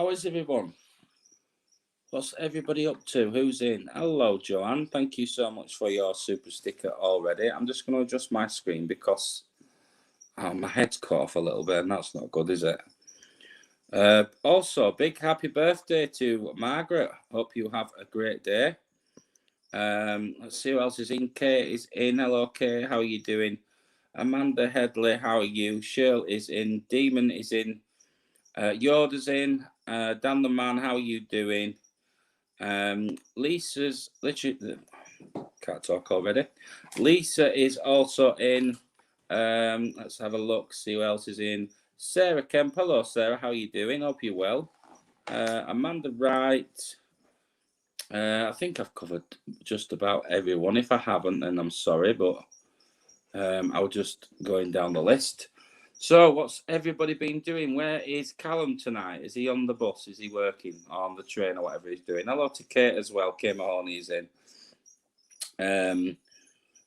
How is everyone? What's everybody up to? Who's in? Hello, Joanne. Thank you so much for your super sticker already. I'm just going to adjust my screen because my head's cut off a little bit, and that's not good, is it? Also, big happy birthday to Margaret. Hope you have a great day. Let's see who else is in. Kate is in. Hello, Kate. How are you doing? Amanda Headley, how are you? Shirl is in. Demon is in. Yoda's in. Dan the Man, how are you doing? Lisa's literally can't talk already. Lisa is also in. Let's have a look, see who else is in. Sarah Kemp, hello Sarah, how are you doing? Hope you're well. Amanda Wright. I think I've covered just about everyone. If I haven't, then I'm sorry, but I'll just going down the list. So, what's everybody been doing? Where is Callum tonight? Is he on the bus? Is he working on the train or whatever he's doing? Hello to Kate as well. Kate Mahoney's in.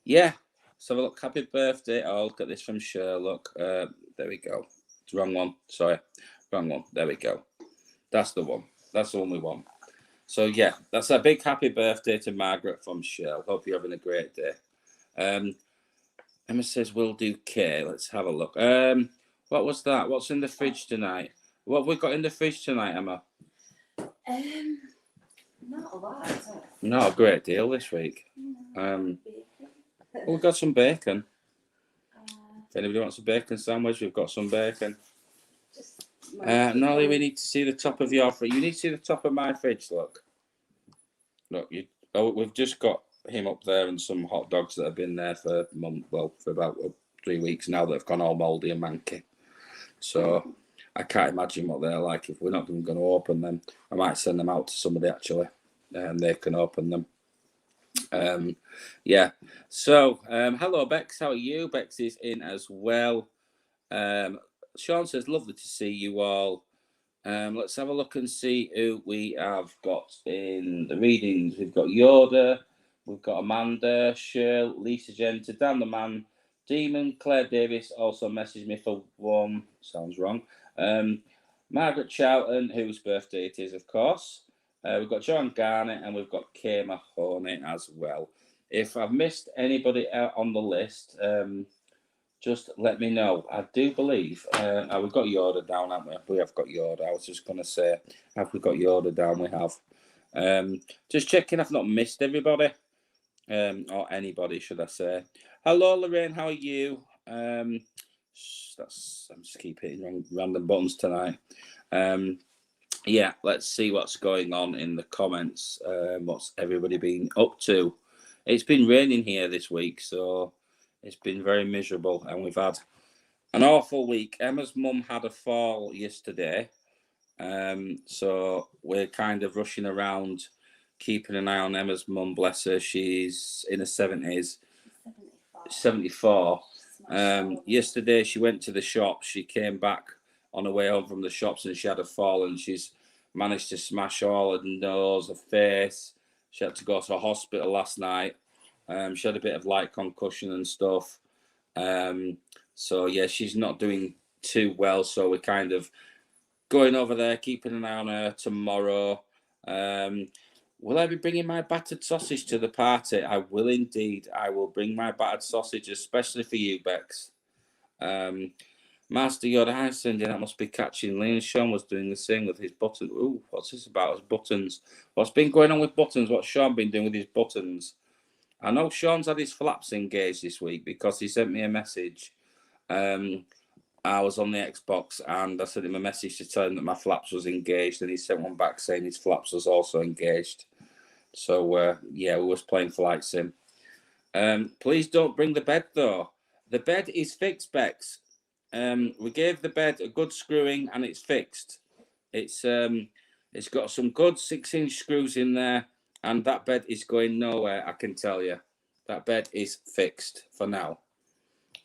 Yeah. So look, happy birthday. I'll get this from Sherlock. There we go. It's wrong one. Sorry, wrong one. There we go. That's the one. That's the only one. So yeah, that's a big happy birthday to Margaret from Shell. Hope you're having a great day. Emma says we'll do K. Let's have a look. What was that? What's in the fridge tonight? What have we got in the fridge tonight, Emma? Not a lot. Is it? Not a great deal this week. We've got some bacon. If anybody wants a bacon sandwich, we've got some bacon. Nolly, we need to see the top of your fridge. You need to see the top of my fridge. Look, we've just got him up there and some hot dogs that have been there for about 3 weeks now that have gone all mouldy and manky. So I can't imagine what they're like. If we're not even going to open them, I might send them out to somebody actually, and they can open them. Yeah. So hello Bex, how are you? Bex is in as well. Sean says lovely to see you all. Let's have a look and see who we have got in the readings. We've got Yoda, we've got Amanda, Shirl, Lisa Genter, Dan the Man, Demon, Claire Davis also messaged me for one. Sounds wrong. Margaret Charlton, whose birthday it is, of course. We've got John Garnett and we've got Kay Mahoney as well. If I've missed anybody out on the list, just let me know. I do believe we've got Yoda down, haven't we? We have got Yoda. I was just going to say, have we got Yoda down? We have. Just checking I've not missed everybody. Or anybody, should I say. Hello, Lorraine. How are you? I'm just keep hitting random buttons tonight. Yeah, let's see what's going on in the comments. What's everybody been up to? It's been raining here this week, so it's been very miserable, and we've had an awful week. Emma's mum had a fall yesterday, so we're kind of rushing around, keeping an eye on Emma's mum. Bless her, she's in her 70s, 74. Yesterday she went to the shops. She came back on her way home from the shops, and she had a fall, and she's managed to smash all her nose, her face. She had to go to a hospital last night. She had a bit of light concussion and stuff. So yeah, she's not doing too well. So we're kind of going over there, keeping an eye on her tomorrow. Will I be bringing my battered sausage to the party? I will indeed. I will bring my battered sausage, especially for you, Bex. Master Yoda, hi Cindy, that must be catching. Lee and Sean was doing the same with his buttons. Ooh, what's this about? His buttons. What's been going on with buttons? What's Sean been doing with his buttons? I know Sean's had his flaps engaged this week because he sent me a message. I was on the Xbox and I sent him a message to tell him that my flaps was engaged, and he sent one back saying his flaps was also engaged. So yeah, we was playing Flight Sim. Please don't bring the bed though. The bed is fixed, Bex. We gave the bed a good screwing and it's fixed. It's got some good 6-inch screws in there, and that bed is going nowhere, I can tell you. That bed is fixed for now.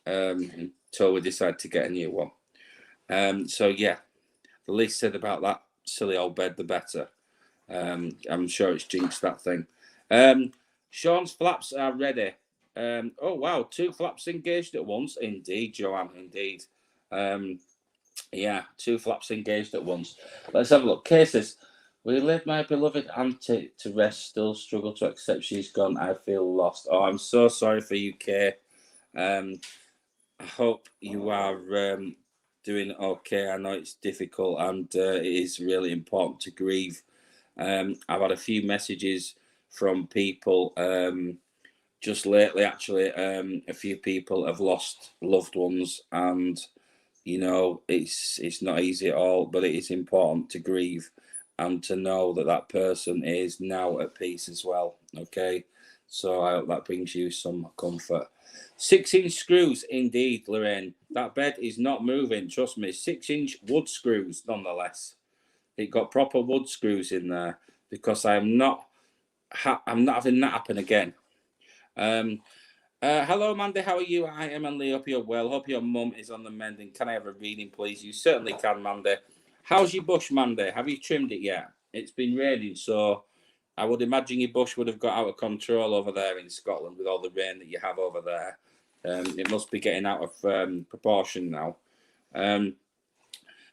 Until we decide to get a new one. So yeah, the least said about that silly old bed, the better. I'm sure it's jinxed that thing. Sean's flaps are ready. Oh wow, 2 flaps engaged at once. Indeed, Joanne, indeed. Yeah, two flaps engaged at once. Let's have a look. Kay says, we laid my beloved auntie to rest, still struggle to accept she's gone. I feel lost. Oh, I'm so sorry for you, Kay. I hope you are doing okay. I know it's difficult and it is really important to grieve. I've had a few messages from people just lately, actually. A few people have lost loved ones, and it's not easy at all, but it is important to grieve and to know that that person is now at peace as well. Okay, so I hope that brings you some comfort. 6-inch screws, indeed, Lorraine. That bed is not moving. Trust me. 6-inch wood screws, nonetheless. It got proper wood screws in there because I'm not having that happen again. Hello, Mandy. How are you? I am and Lee. Hope you're well. Hope your mum is on the mend. And can I have a reading, please? You certainly can, Mandy. How's your bush, Mandy? Have you trimmed it yet? It's been raining, so I would imagine your bush would have got out of control over there in Scotland with all the rain that you have over there. It must be getting out of proportion now.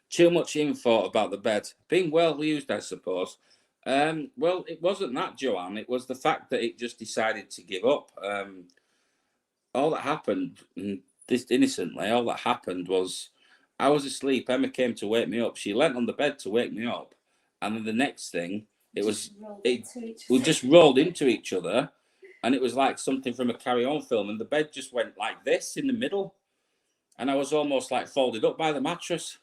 Too much info about the bed. Being well used, I suppose. Well, it wasn't that, Joanne. It was the fact that it just decided to give up. All that happened, this innocently, all that happened was I was asleep. Emma came to wake me up. She leant on the bed to wake me up. And then the next thing, we just rolled into each other. And it was like something from a Carry On film. And the bed just went like this in the middle. And I was almost like folded up by the mattress.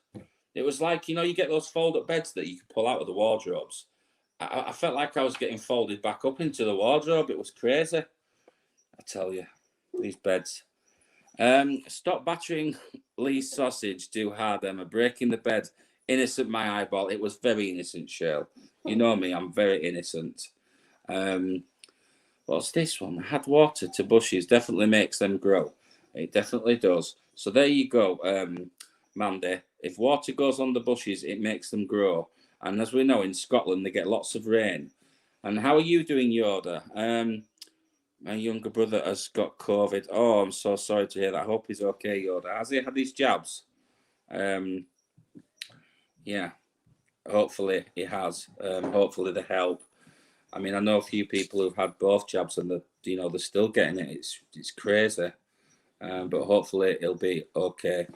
It was like, you get those fold-up beds that you can pull out of the wardrobes. I felt like I was getting folded back up into the wardrobe. It was crazy. I tell you, these beds. Stop battering Lee's sausage too hard, Emma. Breaking the bed. Innocent, my eyeball. It was very innocent, Cheryl. You know me, I'm very innocent. What's this one? Add water to bushes. Definitely makes them grow. It definitely does. So there you go, Mandy. If water goes on the bushes, it makes them grow. And as we know, in Scotland, they get lots of rain. And how are you doing, Yoda? My younger brother has got COVID. Oh, I'm so sorry to hear that. I hope he's okay, Yoda. Has he had his jabs? Yeah, hopefully he has. Hopefully they help. I mean, I know a few people who've had both jabs and they're still getting it. It's crazy. But hopefully it'll be okay.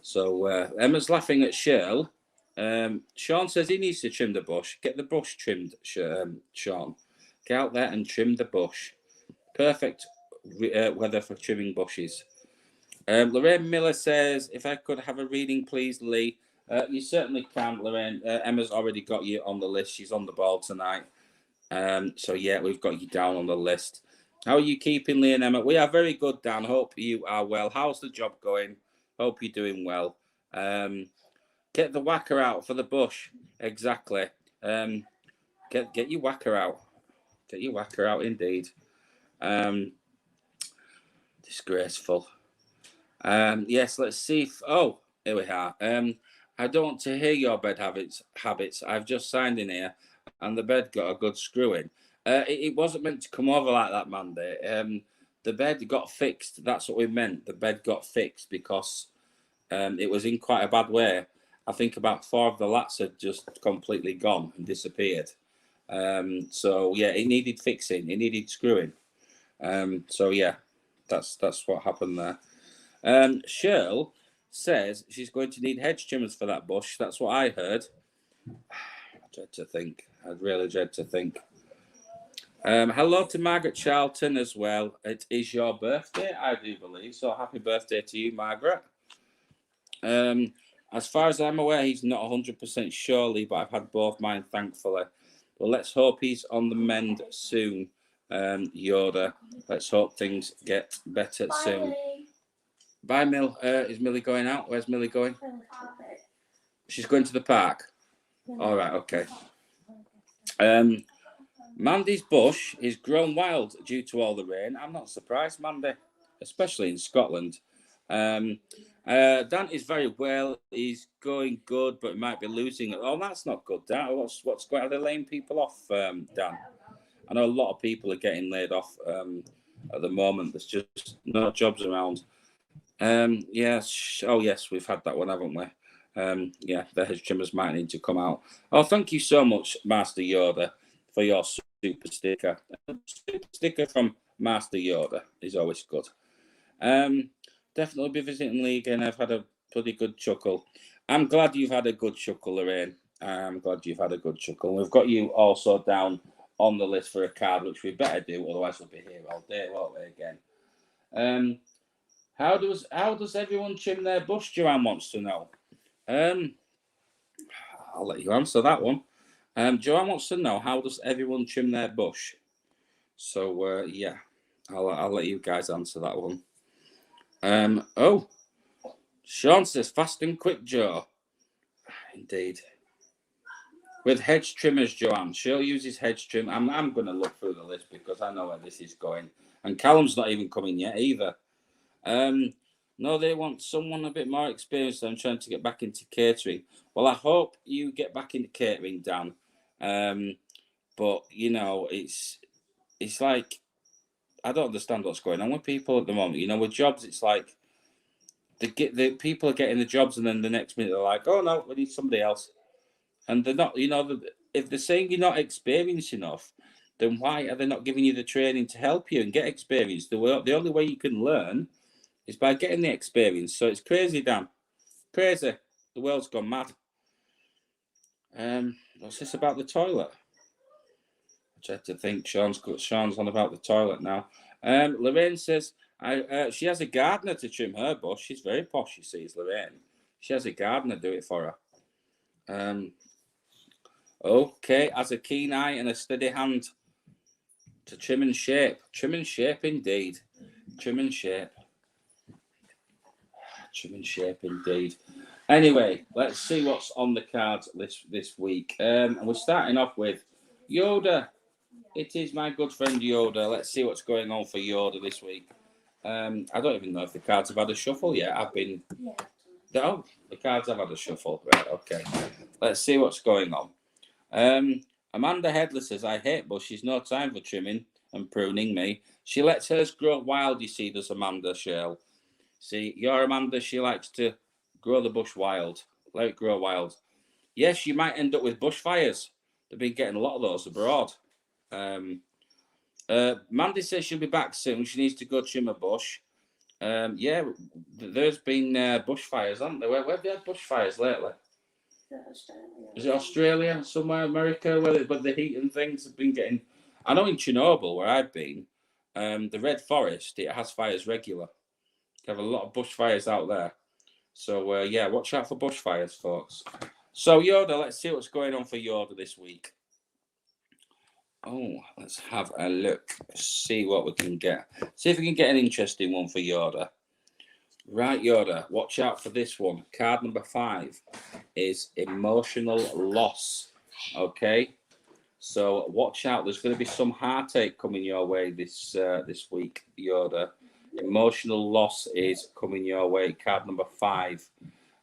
So Emma's laughing at Cheryl. Sean says he needs to trim the bush. Get the bush trimmed, Sean. Get out there and trim the bush. Perfect weather for trimming bushes. Lorraine Miller says, if I could have a reading, please, Lee. You certainly can, Lorraine. Emma's already got you on the list. She's on the ball tonight. So, yeah, we've got you down on the list. How are you keeping, Lee and Emma? We are very good, Dan. Hope you are well. How's the job going? Hope you're doing well. Get the whacker out for the bush. Exactly. Get your whacker out. Get your whacker out, indeed. Disgraceful. Yes, let's see. Here we are. I don't want to hear your bed habits. I've just signed in here, and the bed got a good screw in. It wasn't meant to come over like that, Mandy. The bed got fixed. That's what we meant. The bed got fixed because it was in quite a bad way. I think about 4 of the lats had just completely gone and disappeared. So yeah, it needed fixing. It needed screwing. So yeah, that's what happened there. Cheryl says she's going to need hedge trimmers for that bush. That's what I heard. I dread to think. I'd really dread to think. Hello to Margaret Charlton as well. It is your birthday, I do believe. So happy birthday to you, Margaret. As far as I'm aware, he's not 100% surely, but I've had both mine, thankfully. But let's hope he's on the mend soon, Yoda. Let's hope things get better soon. Bye, Mill. Is Millie going out? Where's Millie going? She's going to the park. All right, okay. Mandy's bush is grown wild due to all the rain. I'm not surprised, Mandy, especially in Scotland. Dan is very well. He's going good, but might be losing. Oh, that's not good, Dan. What's going on? Are they laying people off, Dan? I know a lot of people are getting laid off at the moment. There's just no jobs around. Yes. Oh, yes, we've had that one, haven't we? Yeah, the hedge trimmers might need to come out. Oh, thank you so much, Master Yoda, for your super sticker. Super sticker from Master Yoda is always good. Definitely be visiting Lee again. I've had a pretty good chuckle. I'm glad you've had a good chuckle, Lorraine. I'm glad you've had a good chuckle. We've got you also down on the list for a card, which we better do, otherwise we'll be here all day, won't we, again? How does everyone trim their bush? Joanne wants to know. I'll let you answer that one. Joanne wants to know, how does everyone trim their bush? So yeah, I'll let you guys answer that one. Oh, Sean says fast and quick, Joe. Indeed. With hedge trimmers, Joanne. She'll use his hedge trim. I'm going to look through the list because I know where this is going. And Callum's not even coming yet either. No, they want someone a bit more experienced than trying to get back into catering. Well, I hope you get back into catering, Dan. But you know, it's like I don't understand what's going on with people at the moment. You know, with jobs, it's like the people are getting the jobs, and then the next minute they're like, "Oh no, we need somebody else," and they're not. You know, if they're saying you're not experienced enough, then why are they not giving you the training to help you and get experience? The only way you can learn is by getting the experience. So it's crazy, Dan. Crazy. The world's gone mad. What's this about the toilet? I tried to think. Sean's on about the toilet now. Lorraine says she has a gardener to trim her bush. She's very posh, you see, Lorraine. She has a gardener do it for her. Okay, has a keen eye and a steady hand to trim and shape. Trim and shape, indeed. Trim and shape. Trim and shape, indeed. Anyway, let's see what's on the cards this week. And we're starting off with Yoda. It is my good friend Yoda. Let's see what's going on for Yoda this week. I don't even know if the cards have had a shuffle yet. Oh, the cards have had a shuffle. Right, okay. Let's see what's going on. Amanda Headless says, I hate bushes, no time for trimming and pruning me. She lets hers grow wild, you see, does Amanda Shell. See, your Amanda, she likes to grow the bush wild. Let it grow wild. Yes, you might end up with bushfires. They've been getting a lot of those abroad. Mandy says she'll be back soon. She needs to go trim a bush. Yeah, there's been bushfires, haven't there? Where have they had bushfires lately? Is it Australia, somewhere, America, where the heat and things have been getting? I know in Chernobyl, where I've been, the Red Forest, it has fires regular. They have a lot of bushfires out there. So, yeah, watch out for bushfires, folks. So, Yoda, let's see what's going on for Yoda this week. Oh, let's have a look. See what we can get. See if we can get an interesting one for Yoda. Right, Yoda, watch out for this one. Card number 5 is emotional loss. Okay, so watch out. There's going to be some heartache coming your way this week, Yoda. Emotional loss is coming your way. Card number 5.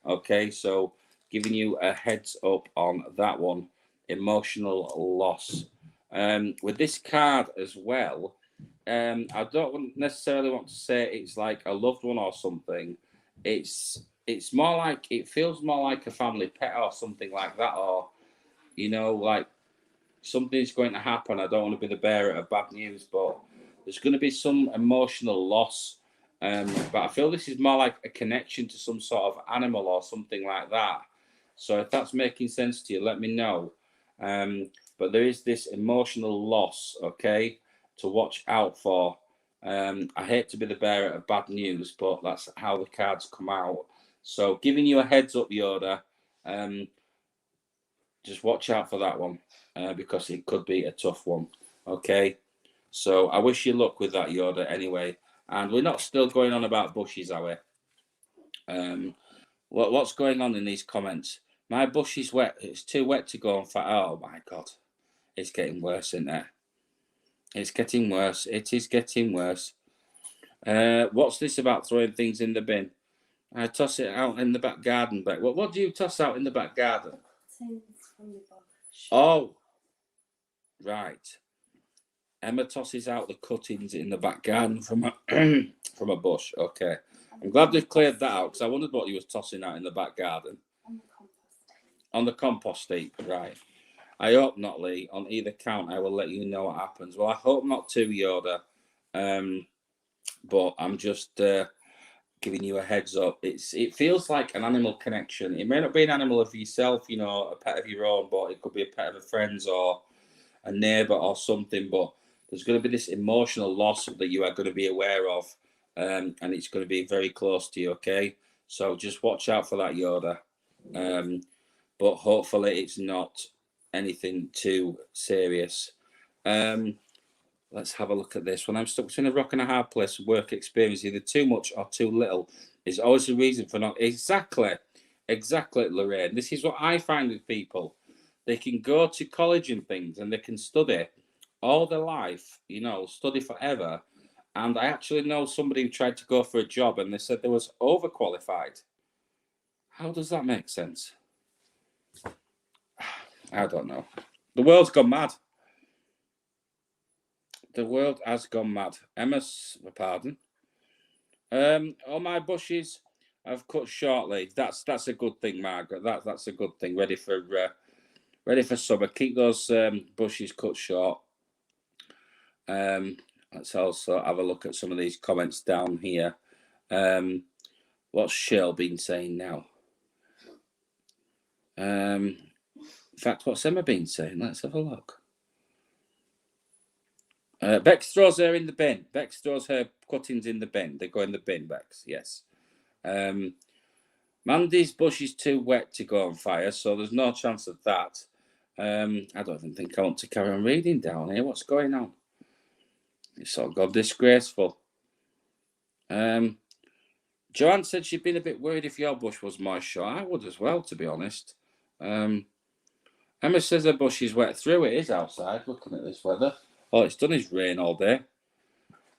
Okay, so giving you a heads up on that one. Emotional loss. With this card as well, I don't necessarily want to say it's like a loved one or something. It's more like, it feels more like a family pet or something like that, or you know, like something's going to happen. I don't want to be the bearer of bad news, but there's going to be some emotional loss. But I feel this is more like a connection to some sort of animal or something like that. So if that's making sense to you, let me know. But there is this emotional loss, okay, to watch out for. I hate to be the bearer of bad news, but that's how the cards come out. So giving you a heads up, Yoda. Just watch out for that one because it could be a tough one. Okay, so I wish you luck with that, Yoda. Anyway, and we're not still going on about bushes, are we? What's going on in these comments? My bush is wet. It's too wet to go on fire. Oh my God, it's getting worse, isn't it? It's getting worse. It is getting worse. What's this about throwing things in the bin? I toss it out in the back garden. But what do you toss out in the back garden? Oh, right. Emma tosses out the cuttings in the back garden from a from a bush. Okay. I'm glad they've cleared that out because I wondered what you was tossing out in the back garden. On the compost heap, right. I hope not, Lee. On either count, I will let you know what happens. Well, I hope not too, Yoda. But I'm just giving you a heads up. It feels like an animal connection. It may not be an animal of yourself, you know, a pet of your own, but it could be a pet of a friend's or a neighbour or something. But there's going to be this emotional loss that you are going to be aware of, and it's going to be very close to you. Okay, so just watch out for that, Yoda. But hopefully it's not anything too serious. Let's have a look at this. When I'm stuck between a rock and a hard place, work experience, either too much or too little, is always a reason for not. Exactly, Lorraine. This is what I find with people. They can go to college and things, and they can study all their life, you know, study forever. And I actually know somebody who tried to go for a job, and they said they was overqualified. How does that make sense? I don't know. The world's gone mad. The world has gone mad. Emma's, pardon. All my bushes I've cut shortly. That's a good thing, Margaret. That's a good thing. Ready for summer. Keep those bushes cut short. Let's also have a look at some of these comments down here. What's Shirl been saying now? In fact, what's Emma been saying? Let's have a look. Bex throws her in the bin. Bex throws her cuttings in the bin. They go in the bin, Bex. Yes. Mandy's bush is too wet to go on fire, so there's no chance of that. I don't even think I want to carry on reading down here. What's going on? It's all gone disgraceful. Joanne said she'd been a bit worried if your bush was moisture. I would as well, to be honest. Emma says her bush is wet through. It is outside, looking at this weather. All it's done is rain all day.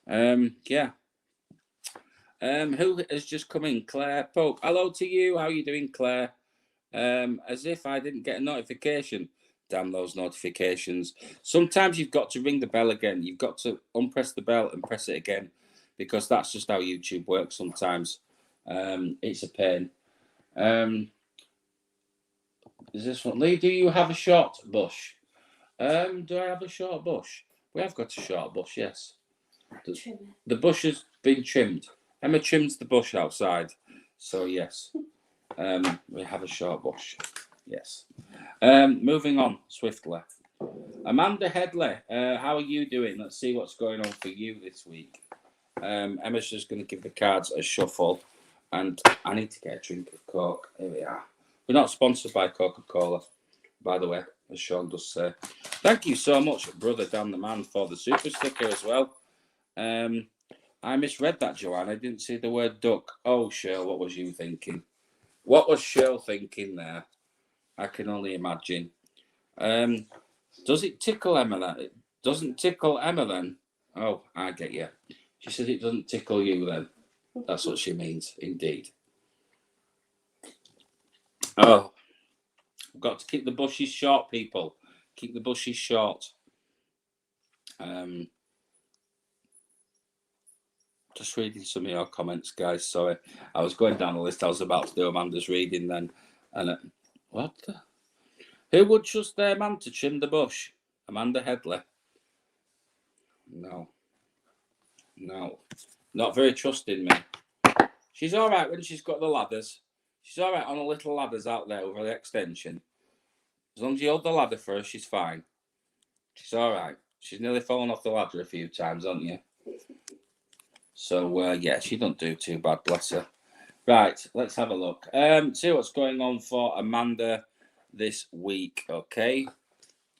Yeah. Who has just come in? Claire Pope. Hello to you. How are you doing, Claire? As if I didn't get a notification. Damn those notifications. Sometimes you've got to ring the bell again. You've got to unpress the bell and press it again because that's just how YouTube works sometimes. It's a pain. Is this one? Lee, do you have a short bush? Do I have a short bush? We have got a short bush, yes. The bush has been trimmed. Emma trims the bush outside. So, yes. We have a short bush. Yes. Moving on swiftly. Amanda Headley, how are you doing? Let's see what's going on for you this week. Emma's just going to give the cards a shuffle. And I need to get a drink of Coke. Here we are. We're not sponsored by Coca-Cola, by the way, as Sean does say. Thank you so much, Brother Dan the Man, for the super sticker as well. I misread that, Joanne. I didn't see the word duck. Oh, Cheryl, what was you thinking? What was Cheryl thinking there? I can only imagine. Does it tickle Emma then? It doesn't tickle Emma then? Oh, I get you. She says it doesn't tickle you then. That's what she means, indeed. Oh, we've got to keep the bushes short, people. Keep the bushes short. Just reading some of your comments, guys. Sorry, I was going down the list. I was about to do Amanda's reading then, and what? Who would trust their man to trim the bush? Amanda Headley. No, not very trusting me. She's all right when she's got the ladders. She's all right on the little ladders out there with the extension. As long as you hold the ladder for her, she's fine. She's all right. She's nearly fallen off the ladder a few times, haven't you? So, yeah, she don't do too bad, bless her. Right, let's have a look. See what's going on for Amanda this week, okay?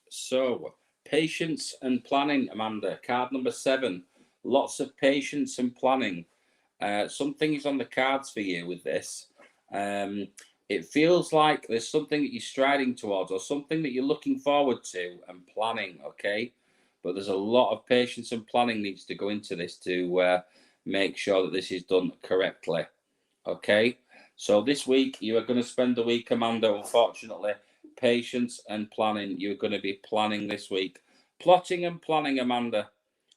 So, patience and planning, Amanda. Card number 7. Lots of patience and planning. Something is on the cards for you with this. It feels like there's something that you're striding towards or something that you're looking forward to and planning, okay? But there's a lot of patience and planning needs to go into this to make sure that this is done correctly, okay? So this week, you are going to spend the week, Amanda, unfortunately, patience and planning. You're going to be planning this week. Plotting and planning, Amanda.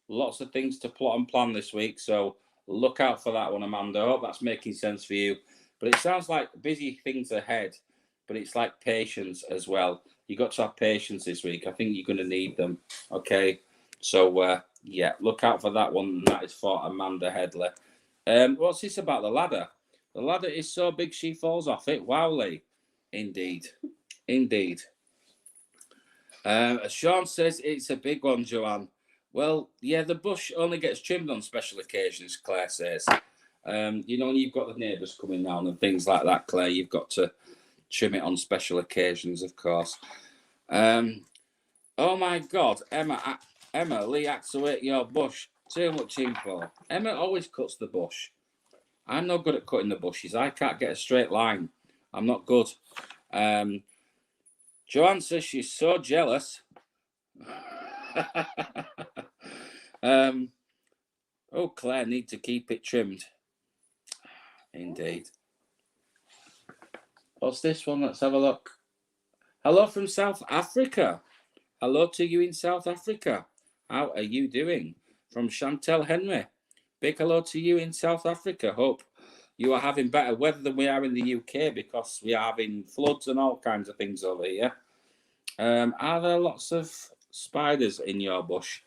Lots of things to plot and plan this week, so look out for that one, Amanda. I hope that's making sense for you. But it sounds like busy things ahead, but it's like patience as well. You got to have patience this week. I think you're going to need them. Okay, so yeah, look out for that one. That is for Amanda Headley. What's this about the ladder? The ladder is so big she falls off it. Wowly, indeed, indeed. Sean says it's a big one, Joanne. Well, yeah, the bush only gets trimmed on special occasions, Claire says. You know, when you've got the neighbours coming down and things like that, Claire, you've got to trim it on special occasions, of course. Oh my God, Emma, Lee activate your bush. Too much info. Emma always cuts the bush. I'm not good at cutting the bushes. I can't get a straight line. I'm not good. Joanne says she's so jealous. Oh, Claire, need to keep it trimmed. Indeed. What's this one? Let's have a look. Hello from South Africa. Hello to you in South Africa. How are you doing? From Chantel Henry. Big hello to you in South Africa. Hope you are having better weather than we are in the UK, because we are having floods and all kinds of things over here. Are there lots of spiders in your bush?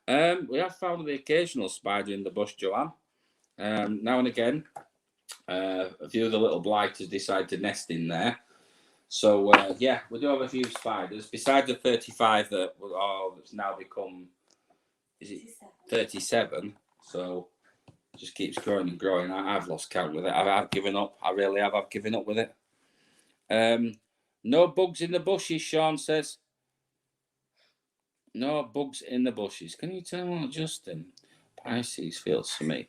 We have found the occasional spider in the bush, Joanne. Now and again, a few of the little blighters decide to nest in there. So, yeah, we do have a few spiders. Besides the 35 that it's now become, is it 37? So, it just keeps growing and growing. I've lost count with it. I've given up. I really have. I've given up with it. No bugs in the bushes, Sean says. No bugs in the bushes. Can you tell what Justin? Pisces feels for me.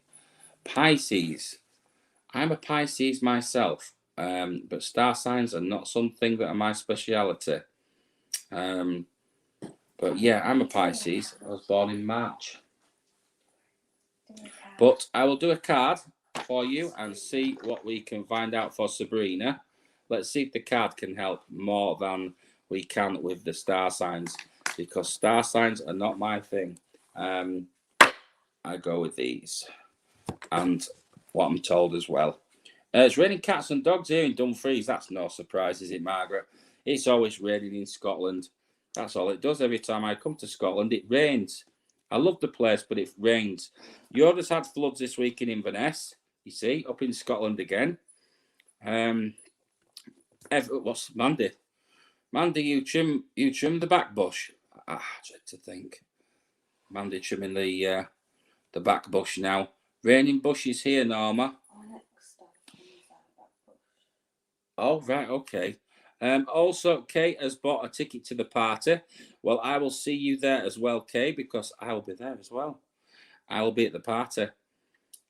Pisces. I'm a Pisces myself, but star signs are not something that are my speciality. But yeah, I'm a Pisces. I was born in March. But I will do a card for you and see what we can find out for Sabrina. Let's see if the card can help more than we can with the star signs, because star signs are not my thing. I go with these and what I'm told as well. It's raining cats and dogs here in Dumfries. That's no surprise, is it, Margaret? It's always raining in Scotland. That's all it does. Every time I come to Scotland, it rains. I love the place, but it rains. Yoda's had floods this week in Inverness, you see, up in Scotland again. What's Mandy? Mandy, you trim the back bush. I dread to think. Mandy trimming the back bush now. Raining bushes here, Norma. Oh, right, okay. Also, Kate has bought a ticket to the party. Well, I will see you there as well, Kate, because I will be there as well. I will be at the party.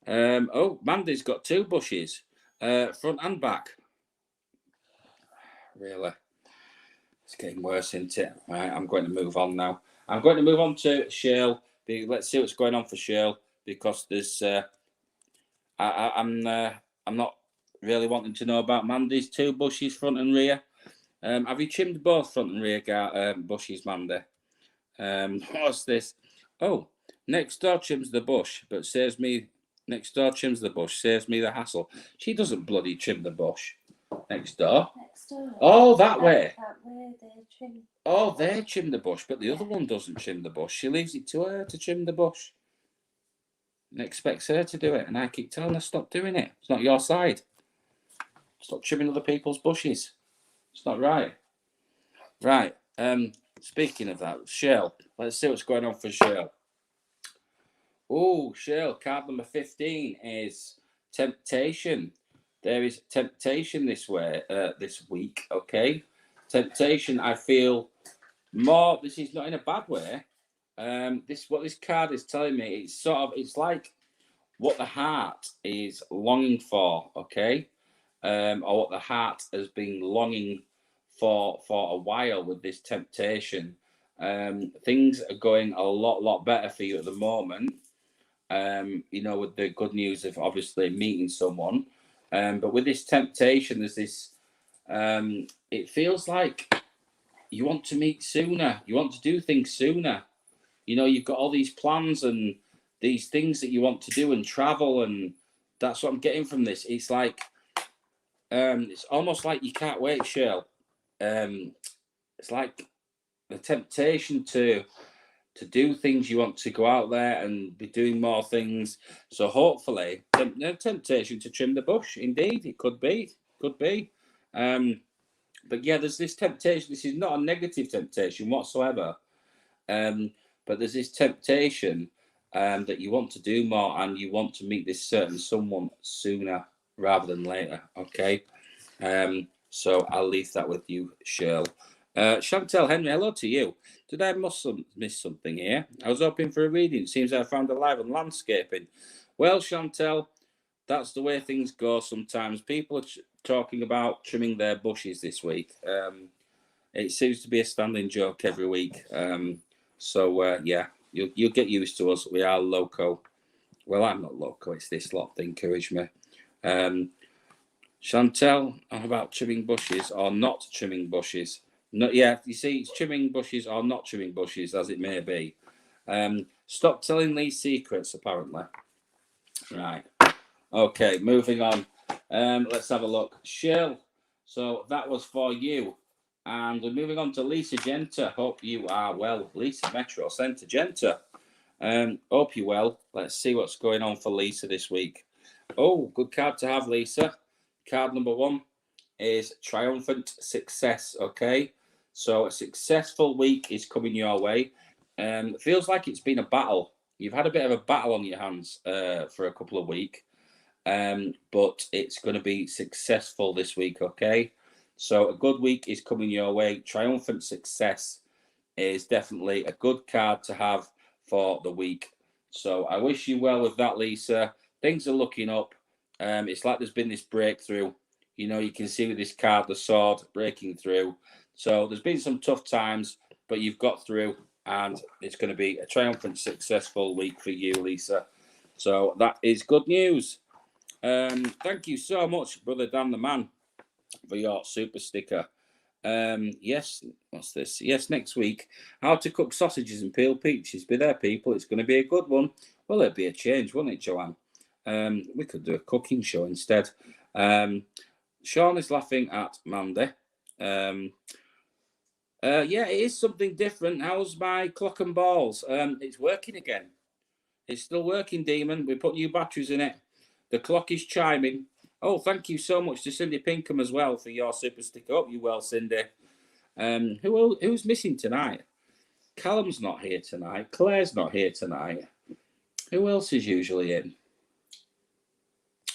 Oh, Mandy's got 2 bushes, front and back. Really? It's getting worse, isn't it? Right, I'm going to move on now. I'm going to move on to Shale. Let's see what's going on for Shale, because there's. I'm not really wanting to know about Mandy's 2 bushes, front and rear. Have you trimmed both front and rear bushes, Mandy? What's this? Oh, next door trims the bush, but saves me. Next door trims the bush, saves me the hassle. She doesn't bloody trim the bush. Next door. Next door. Oh, that way. That way they trim. Oh, they trim the bush, but the other one doesn't trim the bush. She leaves it to her to trim the bush and expects her to do it. And I keep telling her, stop doing it. It's not your side. Stop trimming other people's bushes. It's not right. Right. Speaking of that, Shale. Let's see what's going on for Shale. Oh, Shale, card number 15 is temptation. There is temptation this week, okay? Temptation, I feel more, this is not in a bad way. What this card is telling me, it's like what the heart is longing for, okay? Or what the heart has been longing for a while with this temptation. Things are going a lot better for you at the moment. With the good news of obviously meeting someone. But with this temptation, there's this, it feels like you want to meet sooner. You want to do things sooner. You've got all these plans and these things that you want to do and travel, and that's what I'm getting from this. It's like, it's almost like you can't wait, Shirl. It's like the temptation to do things. You want to go out there and be doing more things. So hopefully, the temptation to trim the bush. Indeed, it could be. But yeah, there's this temptation. This is not a negative temptation whatsoever. But there's this temptation that you want to do more and you want to meet this certain someone sooner rather than later. Okay. So I'll leave that with you, Shirl. Chantel Henry, hello to you. Did I miss something here? I was hoping for a reading. Seems I found a live on landscaping. Well, Chantel, that's the way things go sometimes. People are talking about trimming their bushes this week. It seems to be a standing joke every week. So yeah, you'll get used to us. We are loco. Well, I'm not loco. It's this lot that encourage me. Chantel, about trimming bushes or not trimming bushes. No, yeah, you see, it's trimming bushes or not trimming bushes, as it may be. Stop telling these secrets, apparently. Right. Okay, moving on. Let's have a look. Shirl, so that was for you. And we're moving on to Lisa Genta. Hope you are well. Lisa Metro Centre Genta. Hope you're well. Let's see what's going on for Lisa this week. Oh, good card to have, Lisa. Card number 1 is triumphant success. Okay, so a successful week is coming your way. It feels like it's been a battle. You've had a bit of a battle on your hands for a couple of weeks, but it's going to be successful this week. Okay, so a good week is coming your way. Triumphant success is definitely a good card to have for the week. So I wish you well with that, Lisa. Things are looking up. It's like there's been this breakthrough. You know, you can see with this card, the sword breaking through. So there's been some tough times, but you've got through, and it's going to be a triumphant, successful week for you, Lisa. So that is good news. Thank you so much, Brother Dan the Man, for your super sticker. Yes, what's this? Yes, next week, how to cook sausages and peel peaches. Be there, people. It's going to be a good one. Well, it'd be a change, wouldn't it, Joanne? We could do a cooking show instead. Sean is laughing at Mandy. Yeah, it is something different. How's my clock and balls? It's working again. It's still working, Demon. We put new batteries in it. The clock is chiming. Oh, thank you so much to Cindy Pinkham as well for your super sticker. Hope you well, Cindy. Who's missing tonight? Callum's not here tonight. Claire's not here tonight. Who else is usually in?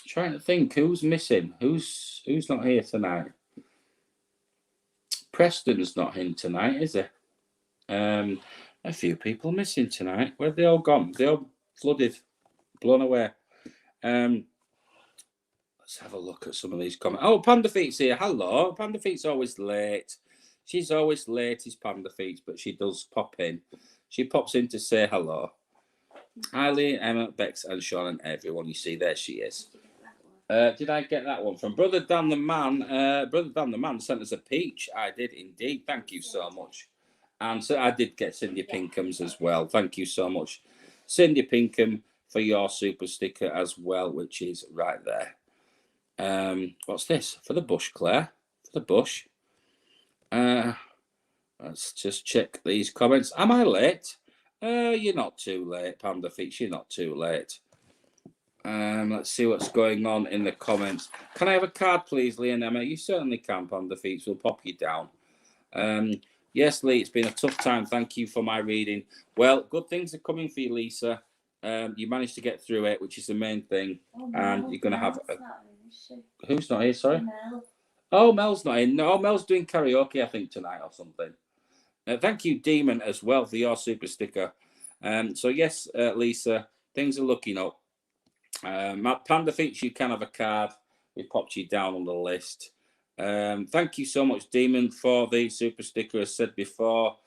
Trying to think who's missing. Who's not here tonight? Preston's not in tonight, is he? A few people missing tonight. Where have they all gone? They all flooded, blown away. Let's have a look at some of these comments. Oh, Panda Feet's here. Hello. Panda Feet's always late. She's always late, is Panda Feet, but she does pop in. She pops in to say hello. Hi, Lee, Emma, Bex, and Sean, and everyone. You see, there she is. Did I get that one from Brother Dan the Man? Brother Dan the Man sent us a peach. I did indeed. Thank you so much. And so I did get Cindy Pinkham's as well. Thank you so much, Cindy Pinkham, for your super sticker as well, which is right there. What's this? For the bush, Claire? For the bush. Let's just check these comments. Am I late? You're not too late, Panda Feet. You're not too late. Let's see what's going on in the comments. Can I have a card, please, Lee and Emma? You certainly can, Panda Feet. We'll pop you down. Yes, Lee, it's been a tough time. Thank you for my reading. Well, good things are coming for you, Lisa. You managed to get through it, which is the main thing. And you're going to have... Who's not here, sorry? Mel. Oh, Mel's not in. No, Mel's doing karaoke, I think, tonight or something. Thank you, Demon, as well, for your super sticker. So, yes, Lisa, things are looking up. Panda thinks you can have a card. We popped you down on the list. Thank you so much, Demon, for the super sticker, as said before.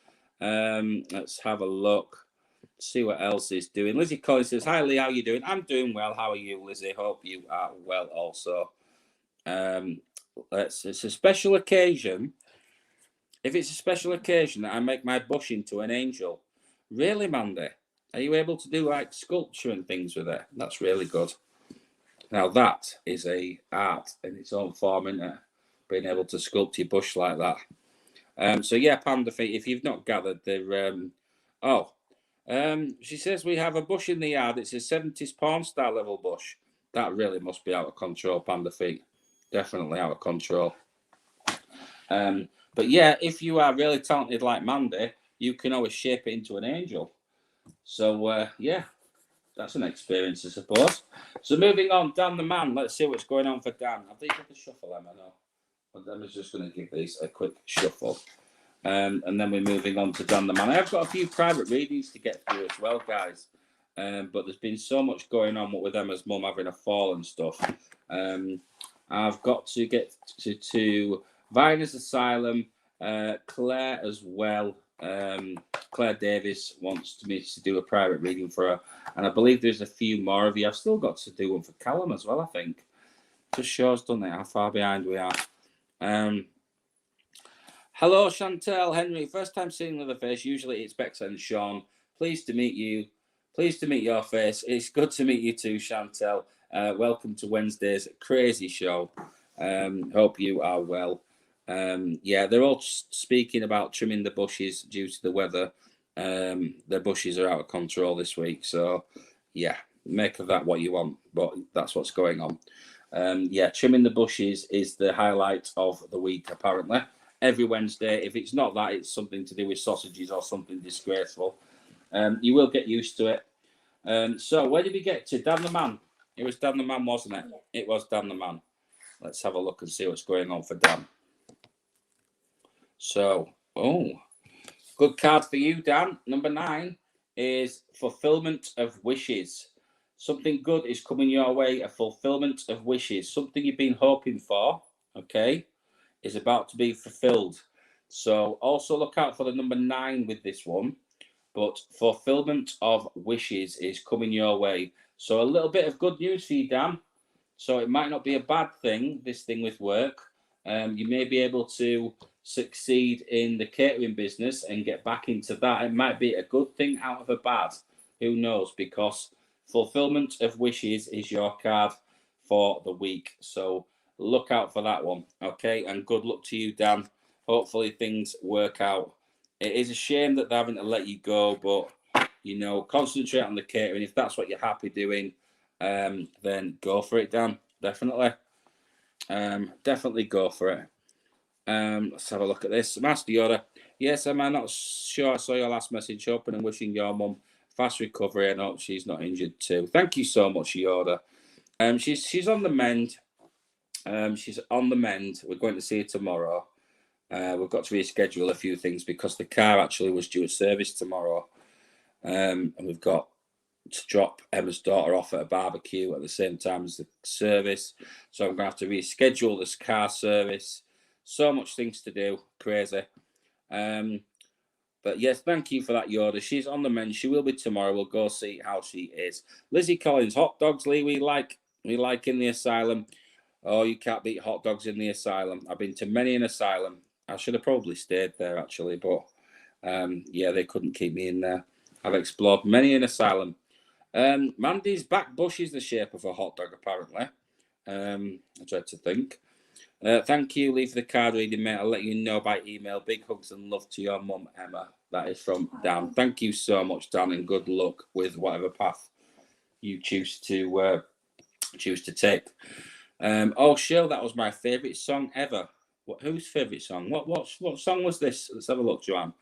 Let's have a look. See what else is doing. Lizzie Collins says, hi, Lee, how are you doing? I'm doing well. How are you, Lizzie? Hope you are well also. It's a special occasion. If it's a special occasion that I make my bush into an angel. Really, Mandy? Are you able to do like sculpture and things with it? That's really good. Now that is a art in its own form, isn't it? Being able to sculpt your bush like that. So yeah, Panda Feet, if you've not gathered, they're she says we have a bush in the yard. It's a 70s porn star level bush. That really must be out of control, Panda Feet. Definitely out of control. But yeah, if you are really talented like Mandy, you can always shape it into an angel. So yeah, that's an experience, I suppose. So moving on, Dan the Man. Let's see what's going on for Dan. Have they got the shuffle, Emma? No. But I'm just going to give these a quick shuffle. And then we're moving on to Dan the Man. I've got a few private readings to get through as well, guys. But there's been so much going on with Emma's mum having a fall and stuff. I've got to get to Viner's Asylum, Claire as well. Claire Davis wants me to do a private reading for her. And I believe there's a few more of you. I've still got to do one for Callum as well, I think. Just shows, doesn't it, how far behind we are. Hello, Chantel, Henry. First time seeing another face. Usually it's Bex and Sean. Pleased to meet you. Pleased to meet your face. It's good to meet you too, Chantel. Welcome to Wednesday's crazy show. Hope you are well. Yeah, they're all speaking about trimming the bushes due to the weather. The bushes are out of control this week. So, yeah, make of that what you want. But that's what's going on. Yeah, trimming the bushes is the highlight of the week, apparently. Every Wednesday. If it's not that, it's something to do with sausages or something disgraceful. You will get used to it. So where did we get to? Dan the Man. It was Dan the Man, wasn't it? Yeah. It was Dan the Man. Let's have a look and see what's going on for Dan. So, good card for you, Dan. Number 9 is fulfillment of wishes. Something good is coming your way, a fulfillment of wishes. Something you've been hoping for, okay, is about to be fulfilled. So also look out for the number 9 with this one. But fulfillment of wishes is coming your way. So a little bit of good news for you, Dan. So it might not be a bad thing, this thing with work. You may be able to succeed in the catering business and get back into that. It might be a good thing out of a bad. Who knows? Because fulfillment of wishes is your card for the week. So look out for that one. Okay. And good luck to you, Dan. Hopefully things work out. It is a shame that they're having to let you go, but, you know, concentrate on the catering. If that's what you're happy doing, then go for it, Dan. Definitely. Definitely go for it. Let's have a look at this. Master Yoda. Yes, I'm not sure I saw your last message. Hoping and wishing your mum fast recovery. I hope she's not injured too. Thank you so much, Yoda. She's on the mend. She's on the mend. We're going to see her tomorrow. We've got to reschedule a few things because the car actually was due a service tomorrow. And we've got to drop Emma's daughter off at a barbecue at the same time as the service. So I'm going to have to reschedule this car service. So much things to do. Crazy. But yes, thank you for that, Yoda. She's on the mend. She will be tomorrow. We'll go see how she is. Lizzie Collins, hot dogs, Lee, we like in the asylum. Oh, you can't beat hot dogs in the asylum. I've been to many an asylum. I should have probably stayed there, actually. But, yeah, they couldn't keep me in there. I've explored many an asylum. Mandy's back bush is the shape of a hot dog, apparently. I dread to think. Thank you, Lee, for the card reading, mate. I'll let you know by email. Big hugs and love to your mum, Emma. That is from Dan. Thank you so much, Dan, and good luck with whatever path you choose to take. Shell, that was my favourite song ever. Whose favourite song? What song was this? Let's have a look, Joanne.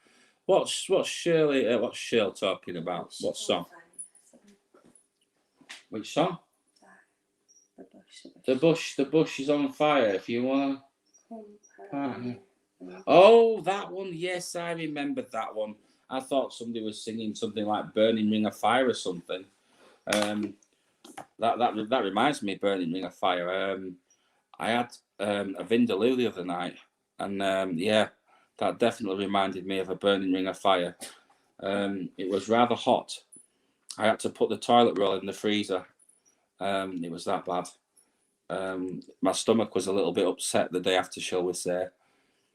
What's Shell talking about? What song? Which song? The bush is on fire. If you wanna. Oh, that one. Yes, I remembered that one. I thought somebody was singing something like "Burning Ring of Fire" or something. That reminds me of "Burning Ring of Fire." I had a Vindaloo the other night, and yeah, that definitely reminded me of a burning ring of fire. It was rather hot. I had to put the toilet roll in the freezer. It was that bad. My stomach was a little bit upset the day after, shall we say.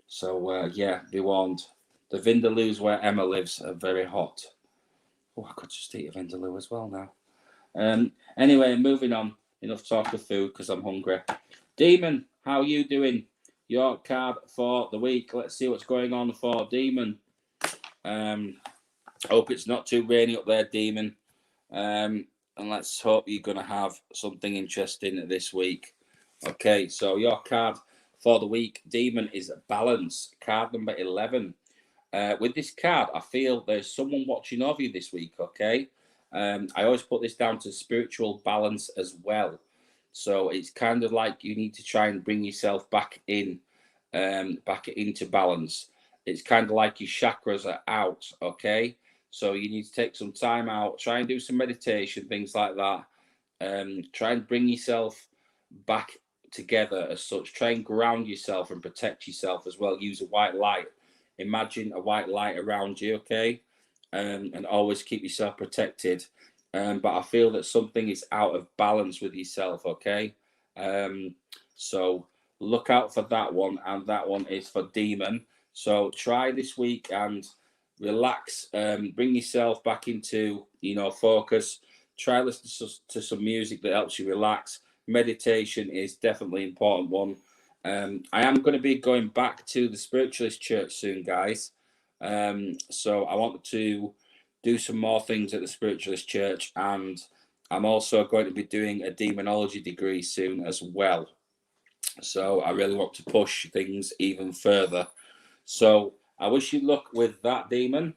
So, yeah, be warned. The Vindaloos where Emma lives are very hot. Oh, I could just eat a vindaloo as well now. Anyway, moving on. Enough talk of food because I'm hungry. Demon, how are you doing? Your card for the week. Let's see what's going on for Demon. Hope it's not too rainy up there, Demon. And let's hope you're going to have something interesting this week. Okay, so your card for the week, Demon, is Balance, card number 11. With this card, I feel there's someone watching over you this week, okay? I always put this down to spiritual balance as well. So it's kind of like you need to try and bring yourself back into balance. It's kind of like your chakras are out, okay? So you need to take some time out, try and do some meditation, things like that. Try and bring yourself back together as such. Try and ground yourself and protect yourself as well. Use a white light. Imagine a white light around you, okay? And always keep yourself protected. But I feel that something is out of balance with yourself, okay? So look out for that one, and that one is for Demon. So try this week and relax, bring yourself back into, focus. Try listening to some music that helps you relax. Meditation is definitely an important one. I am going to be going back to the Spiritualist Church soon, guys. So I want to do some more things at the Spiritualist Church, and I'm also going to be doing a demonology degree soon as well. So I really want to push things even further. So I wish you luck with that, Demon.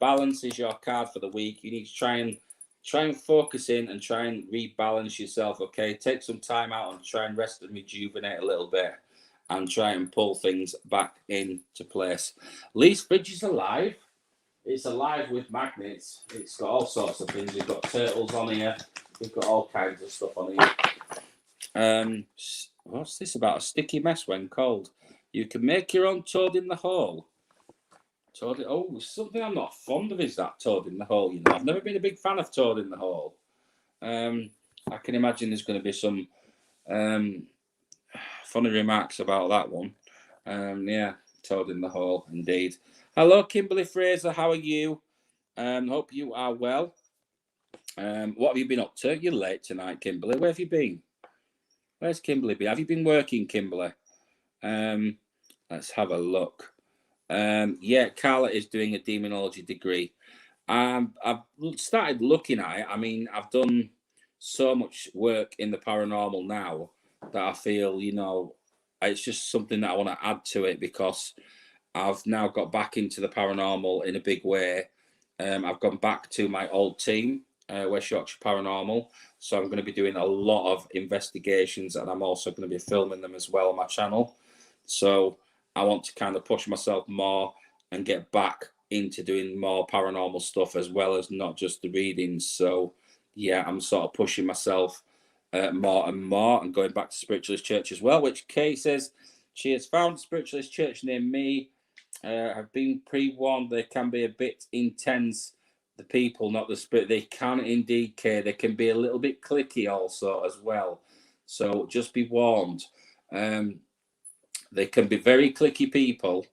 Balance is your card for the week. You need to try and focus in and try and rebalance yourself, okay? Take some time out and try and rest and rejuvenate a little bit and try and pull things back into place. Lee's fridge is alive. It's alive with magnets. It's got all sorts of things. We've got turtles on here. We've got all kinds of stuff on here. What's this about? A sticky mess when cold. You can make your own toad in the hole. Something I'm not fond of is that toad in the hole. I've never been a big fan of toad in the hole. I can imagine there's going to be some funny remarks about that one. Yeah, toad in the hole, indeed. Hello, Kimberly Fraser. How are you? Hope you are well. What have you been up to? You're late tonight, Kimberly. Where have you been? Where's Kimberly been? Have you been working, Kimberly? Let's have a look. Yeah, Carla is doing a demonology degree. I've started looking at it. I mean, I've done so much work in the paranormal now that I feel, it's just something that I want to add to it because I've now got back into the paranormal in a big way. I've gone back to my old team, West Yorkshire Paranormal. So I'm going to be doing a lot of investigations, and I'm also going to be filming them as well on my channel. So I want to kind of push myself more and get back into doing more paranormal stuff as well as not just the readings. So yeah, I'm sort of pushing myself more and more and going back to Spiritualist Church as well, which Kay says she has found a Spiritualist Church near me. I've been pre-warned they can be a bit intense. The people, not the spirit. They can indeed, Kay. They can be a little bit cliquey also as well. So just be warned. They can be very cliquey people,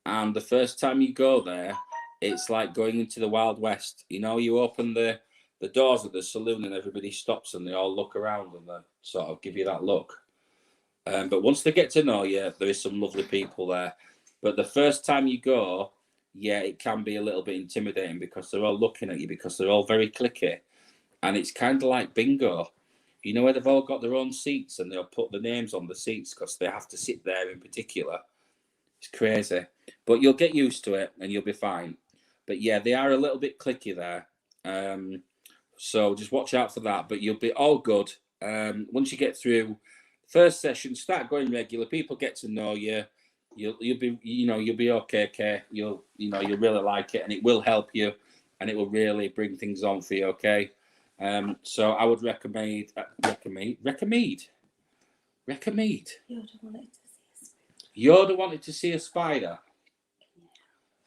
and the first time you go there, it's like going into the Wild West. You open the doors of the saloon and everybody stops and they all look around and they sort of give you that look. But once they get to know you, there is some lovely people there. But the first time you go, yeah, it can be a little bit intimidating because they're all looking at you because they're all very cliquey. And it's kind of like bingo. Where they've all got their own seats and they'll put the names on the seats because they have to sit there in particular. It's crazy. But you'll get used to it and you'll be fine. But yeah, they are a little bit cliquey there. So just watch out for that. But you'll be all good. Once you get through first session, start going regular. People get to know you. You'll be okay. You'll really like it, and it will help you, and it will really bring things on for you. Okay. So I would recommend. Yoda wanted to see a spider.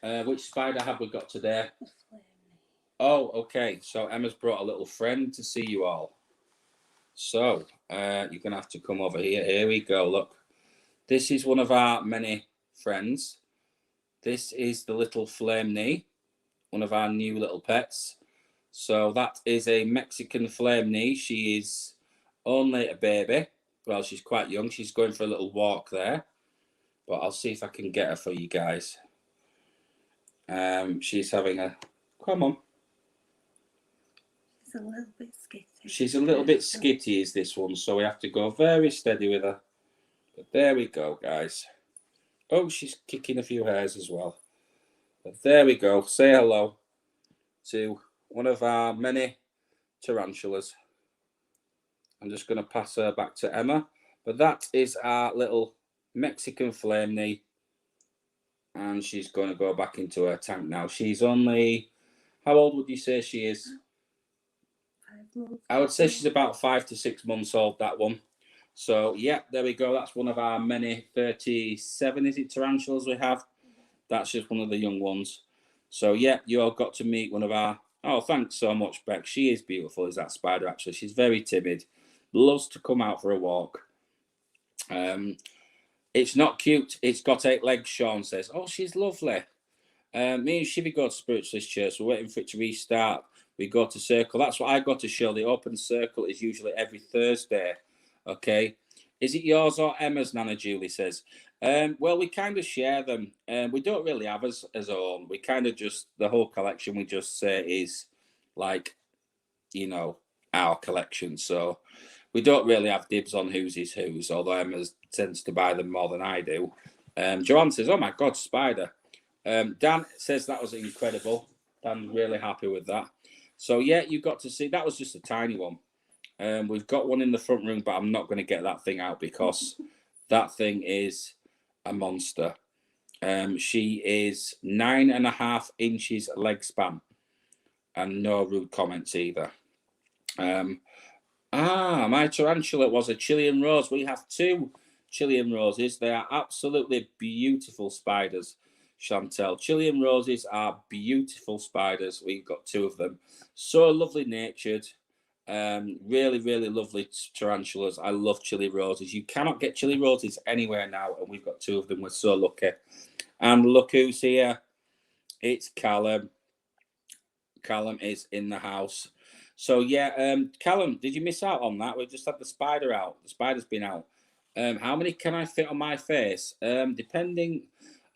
Which spider have we got today? Oh, okay. So Emma's brought a little friend to see you all. So you're going to have to come over here. Here we go. Look. This is one of our many friends. This is the little flame knee, one of our new little pets. So that is a Mexican flame knee. She is only a baby. Well, she's quite young. She's going for a little walk there. But I'll see if I can get her for you guys. She's having a... Come on. She's a little bit skitty. She's a little bit skitty, is this one. So we have to go very steady with her. But there we go, guys. Oh, she's kicking a few hairs as well. But there we go. Say hello to one of our many tarantulas. I'm just going to pass her back to Emma. But that is our little Mexican flame knee. And she's going to go back into her tank now. She's only... How old would you say she is? 5 months. I would say she's about 5 to 6 months old, that one. So, yeah, there we go. That's one of our many 37, is it, tarantulas we have? That's just one of the young ones. So, yeah, you all got to meet one of our... Oh, thanks so much, Beck. She is beautiful, is that spider, actually. She's very timid. Loves to come out for a walk. It's not cute. It's got 8 legs, Sean says. Oh, she's lovely. Me and Shivy go to Spiritualist Church. We're waiting for it to restart. We go to Circle. That's what I got to show. The open Circle is usually every Thursday. Okay. Is it yours or Emma's, Nana Julie says? Well, we kind of share them. We don't really have as own. We kind of just, the whole collection we just say is like, you know, our collection. So we don't really have dibs on whose is whose, although Emma tends to buy them more than I do. Joanne says, oh my God, spider. Dan says that was incredible. Dan's really happy with that. So, yeah, you got to see, that was just a tiny one. We've got one in the front room, but I'm not going to get that thing out because that thing is a monster. She is 9.5 inches leg span, and no rude comments either. My tarantula was a Chilean rose. We have 2 Chilean roses. They are absolutely beautiful spiders, Chantel. Chilean roses are beautiful spiders. We've got 2 of them. So lovely natured. Really, really lovely tarantulas. I love Chile roses. You cannot get Chile roses anywhere now, and we've got 2 of them. We're so lucky. And look who's here. It's Callum. Callum is in the house. So, yeah, Callum, did you miss out on that? We've just had the spider out. The spider's been out. How many can I fit on my face? Depending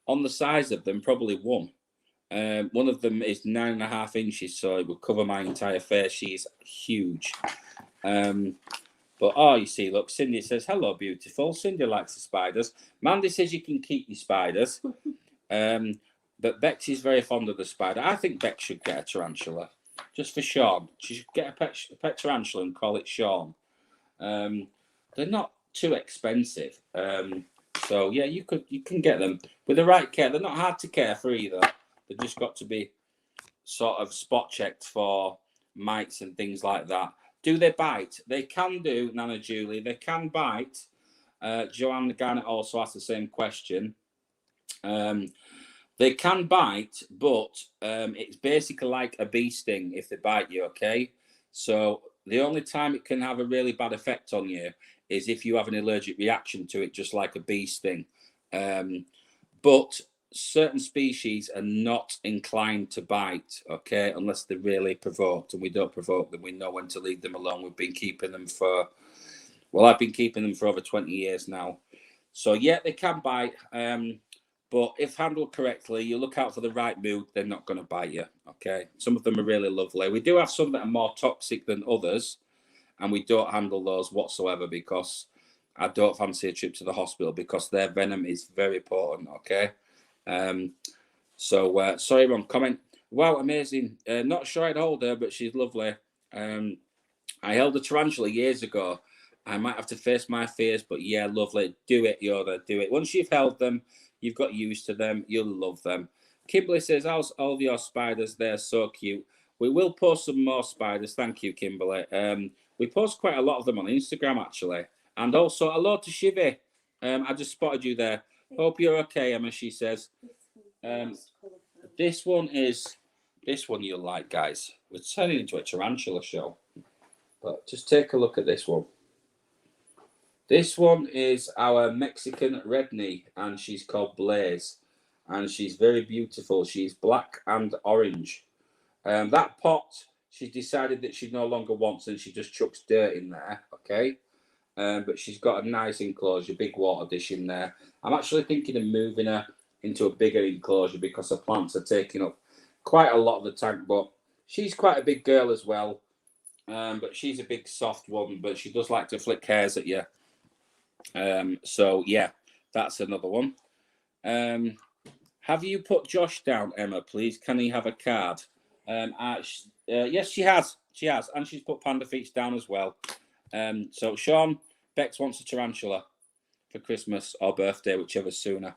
on the size of them, probably 1. One of them is 9.5 inches, so it will cover my entire face. She's huge. But, oh, you see, look, Cindy says, hello, beautiful. Cindy likes the spiders. Mandy says you can keep your spiders. But Bex is very fond of the spider. I think Bex should get a tarantula. Just for Sean. She should get a pet tarantula and call it Sean. They're not too expensive. So, yeah, you can get them with the right care. They're not hard to care for either. They've just got to be sort of spot checked for mites and things like that. Do they bite? They can do, Nana Julie. They can bite. Joanne Garnett also asked the same question. They can bite, but it's basically like a bee sting if they bite you, okay? So the only time it can have a really bad effect on you is if you have an allergic reaction to it, just like a bee sting. But certain species are not inclined to bite, okay, unless they're really provoked, and we don't provoke them. We know when to leave them alone. We've been keeping them for, well, I've been keeping them for over 20 years now. So, yeah, they can bite. But if handled correctly, you look out for the right mood, they're not going to bite you, okay? Some of them are really lovely. We do have some that are more toxic than others, and we don't handle those whatsoever because I don't fancy a trip to the hospital because their venom is very potent, okay? Sorry, wrong comment. Wow, amazing. Not sure I'd hold her, but she's lovely. I held a tarantula years ago. I might have to face my fears, but yeah, lovely. Do it, Yoda, do it. Once you've held them, you've got used to them. You'll love them. Kimberly says, how's all of your spiders? They're so cute. We will post some more spiders. Thank you, Kimberly. We post quite a lot of them on Instagram, actually. And also, hello to Shivy. I just spotted you there. Hope you're okay, Emma, she says. This one you'll like, guys. We're turning into a tarantula show. But just take a look at this one. This one is our Mexican red knee, and she's called Blaze. And she's very beautiful. She's black and orange. That pot, she's decided that she no longer wants, and she just chucks dirt in there. Okay. But she's got a nice enclosure, big water dish in there. I'm actually thinking of moving her into a bigger enclosure because her plants are taking up quite a lot of the tank. But she's quite a big girl as well. But she's a big soft one, but she does like to flick hairs at you. So yeah, that's another one. Have you put Josh down, Emma? Please, can he have a card? Yes, she has. She has, and she's put Panda Feet down as well. So Sean, Bex wants a tarantula for Christmas or birthday, whichever's sooner.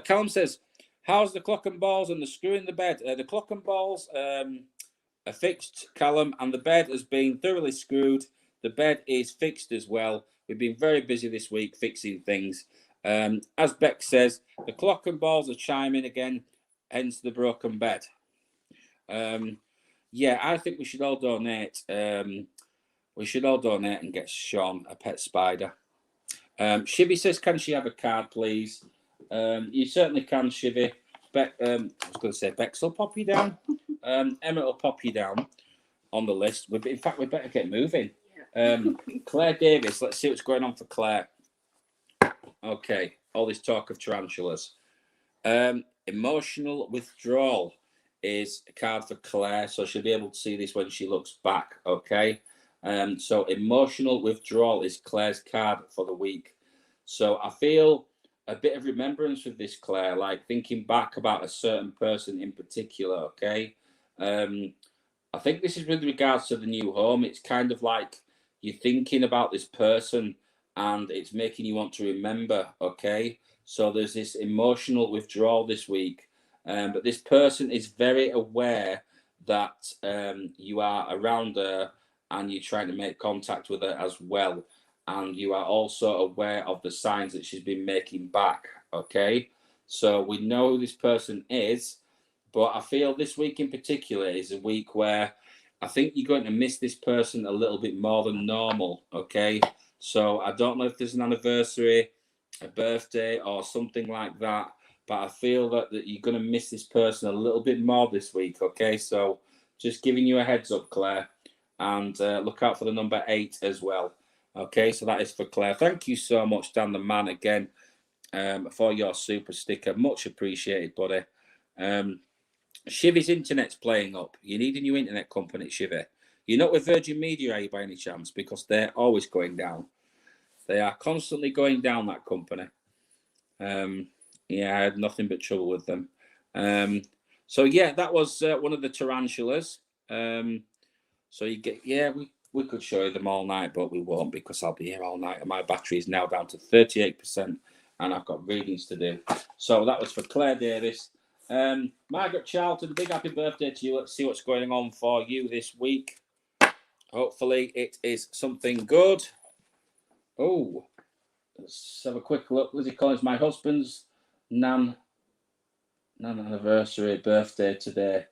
Callum says, how's the clock and balls and the screw in the bed? The clock and balls are fixed, Callum, and the bed has been thoroughly screwed. The bed is fixed as well. We've been very busy this week fixing things. As Bex says, the clock and balls are chiming again, hence the broken bed. Yeah, I think we should all donate. We should all donate and get Sean a pet spider. Shivy says, can she have a card, please? You certainly can, Shivy. I was going to say, Bex will pop you down. Emma will pop you down on the list. In fact, we better get moving. Claire Davis, let's see what's going on for Claire. Okay, all this talk of tarantulas. Emotional withdrawal is a card for Claire, so she'll be able to see this when she looks back, okay? So emotional withdrawal is Claire's card for the week. So I feel a bit of remembrance with this, Claire, like thinking back about a certain person in particular, okay? I think this is with regards to the new home. It's kind of like you're thinking about this person and it's making you want to remember, okay? So there's this emotional withdrawal this week. But this person is very aware that you are around her and you're trying to make contact with her as well. And you are also aware of the signs that she's been making back, okay? So we know who this person is, but I feel this week in particular is a week where I think you're going to miss this person a little bit more than normal, okay? So I don't know if there's an anniversary, a birthday, or something like that, but I feel that you're going to miss this person a little bit more this week, okay? So just giving you a heads up, Claire, and look out for the number 8 as well. Okay, so that is for Claire. Thank you so much, Dan the Man, again, for your super sticker. Much appreciated, buddy. Shivy's internet's playing up. You need a new internet company, Shivy. You're not with Virgin Media, are you, by any chance? Because they're always going down. They are constantly going down, that company. Yeah, I had nothing but trouble with them. So yeah, that was one of the tarantulas. So you get, yeah, we could show you them all night, but we won't because I'll be here all night. And my battery is now down to 38%, and I've got readings to do. So that was for Claire Davis. Margaret Charlton, big happy birthday to you. Let's see what's going on for you this week. Hopefully it is something good. Oh, let's have a quick look. Lizzie Collins, my husband's nan anniversary birthday today,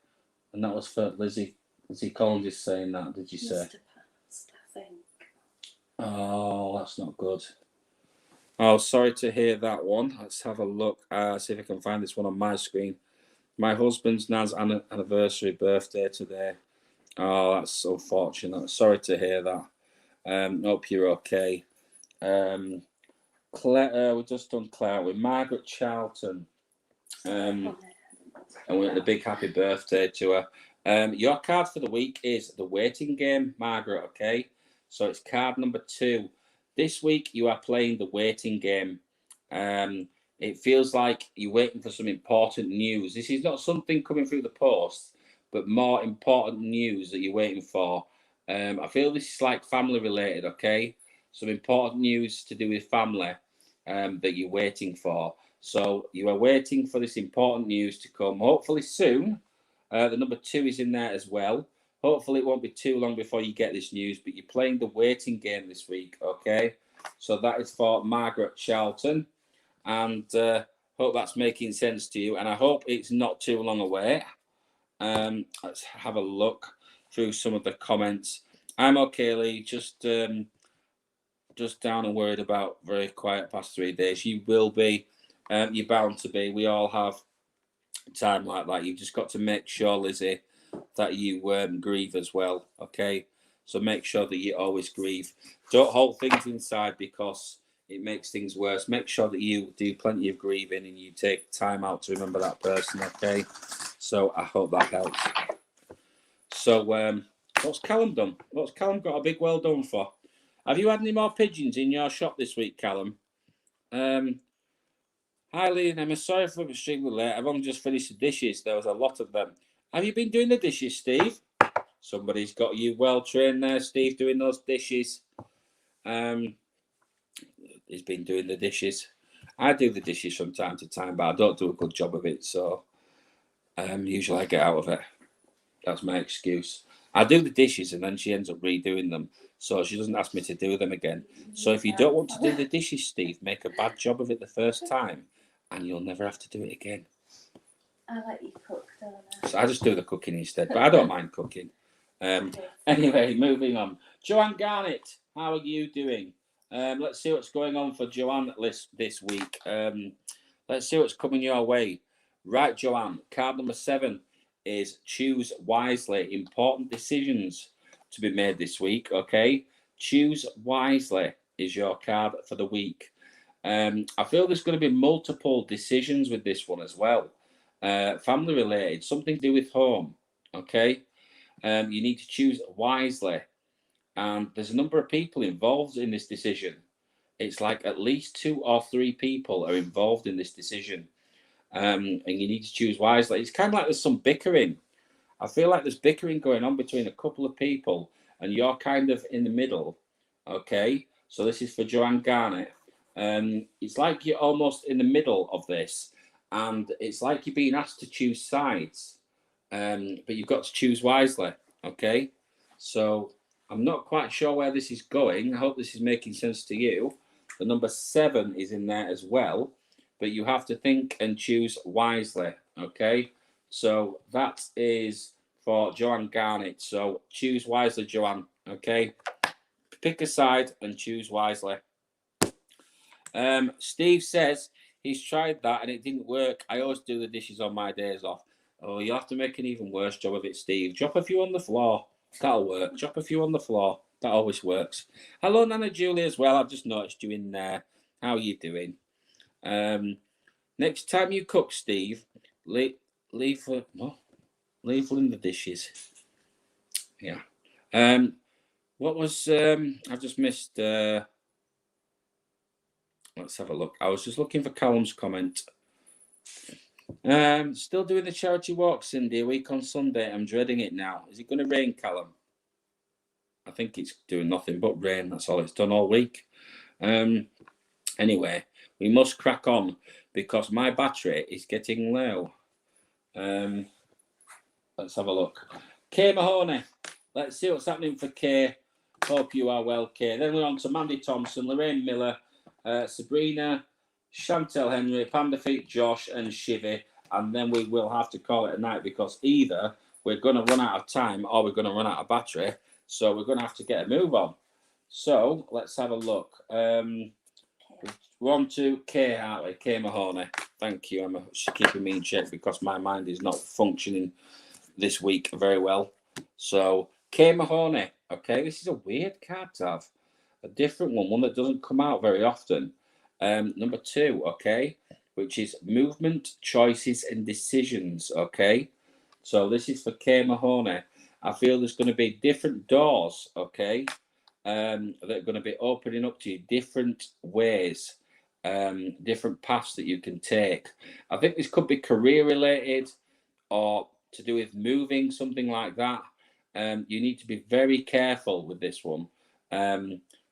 and that was for Lizzie. Lizzie Collins is saying that. Did you say? Mr. Past, I think. Oh, that's not good. Oh, sorry to hear that one. Let's have a look. See if I can find this one on my screen. My husband's nan's anniversary birthday today. Oh, that's unfortunate. Sorry to hear that. Hope you're okay. Claire, we've just done Claire with Margaret Charlton. And we're at the big happy birthday to her. Your card for the week is the waiting game, Margaret, okay? So it's card number 2. This week you are playing the waiting game. It feels like you're waiting for some important news. This is not something coming through the post, but more important news that you're waiting for. I feel this is like family related, okay? Some important news to do with family that you're waiting for. So you are waiting for this important news to come, hopefully soon. The number 2 is in there as well. Hopefully it won't be too long before you get this news, but you're playing the waiting game this week, okay? So that is for Margaret Charlton, and hope that's making sense to you, and I hope it's not too long away. Let's have a look through some of the comments. I'm okay, Lee, just down and worried about very quiet past 3 days. You will be. You're bound to be. We all have time like that. You've just got to make sure, Lizzie, that you grieve as well. Okay, so make sure that you always grieve. Don't hold things inside because it makes things worse. Make sure that you do plenty of grieving and you take time out to remember that person. Okay, so I hope that helps. So what's Callum done? What's Callum got a big well done for? Have you had any more pigeons in your shop this week, Callum? Hi, Lee, I'm sorry for being extremely late. I've only just finished the dishes. There was a lot of them. Have you been doing the dishes, Steve? Somebody's got you well trained there, Steve, doing those dishes. He's been doing the dishes. I do the dishes from time to time, but I don't do a good job of it. So usually I get out of it. That's my excuse. I do the dishes and then she ends up redoing them. So she doesn't ask me to do them again. So if you don't want to do the dishes, Steve, make a bad job of it the first time and you'll never have to do it again. I let you cook, don't I? So I just do the cooking instead, but I don't mind cooking. Anyway, moving on. Joanne Garnett, how are you doing? Let's see what's going on for Joanne this week. Let's see what's coming your way. Right, Joanne, card number 7 is choose wisely. Important decisions to be made this week, okay? Choose wisely is your card for the week. I feel there's going to be multiple decisions with this one as well. Family related, something to do with home, okay? You need to choose wisely. And there's a number of people involved in this decision. It's like at least 2 or 3 people are involved in this decision. And you need to choose wisely. It's kind of like there's some bickering. I feel like there's bickering going on between a couple of people, and you're kind of in the middle. Okay, so this is for Joanne Garnett. It's like you're almost in the middle of this, and it's like you're being asked to choose sides, but you've got to choose wisely. Okay, so I'm not quite sure where this is going. I hope this is making sense to you. The number 7 is in there as well, but you have to think and choose wisely. Okay, so that is for Joanne Garnett. So choose wisely, Joanne. Okay, pick a side and choose wisely. Steve says he's tried that and it didn't work. I always do the dishes on my days off. Oh, you have to make an even worse job of it, Steve. Drop a few on the floor. That'll work. Drop a few on the floor. That always works. Hello, Nana Julie, as well. I've just noticed you in there. How are you doing? Next time you cook, Steve, leave in the dishes. Yeah. What was I just missed? Let's have a look. I was just looking for Callum's comment. Still doing the charity walk, Cindy, a week on Sunday. I'm dreading it now. Is it going to rain, Callum? I think it's doing nothing but rain. That's all it's done all week. Anyway, we must crack on because my battery is getting low. Let's have a look. Kay Mahoney. Let's see what's happening for Kay. Hope you are well, Kay. Then we're on to Mandy Thompson, Lorraine Miller, Sabrina, Chantel Henry, Panda Feet, Josh, and Shivy. And then we will have to call it a night because either we're going to run out of time or we're going to run out of battery. So we're going to have to get a move on. So let's have a look. We're on to Kay, aren't we? Kay Mahoney. Thank you. I'm keeping me in check because my mind is not functioning this week very well. So Kay Mahoney. Okay, this is a weird card to have. A different one that doesn't come out very often. Number 2, okay, which is movement, choices, and decisions. Okay, so this is for Kay Mahoney. I feel there's going to be different doors, okay, that are going to be opening up to you different ways, different paths that you can take. I think this could be career related or to do with moving, something like that. You need to be very careful with this one.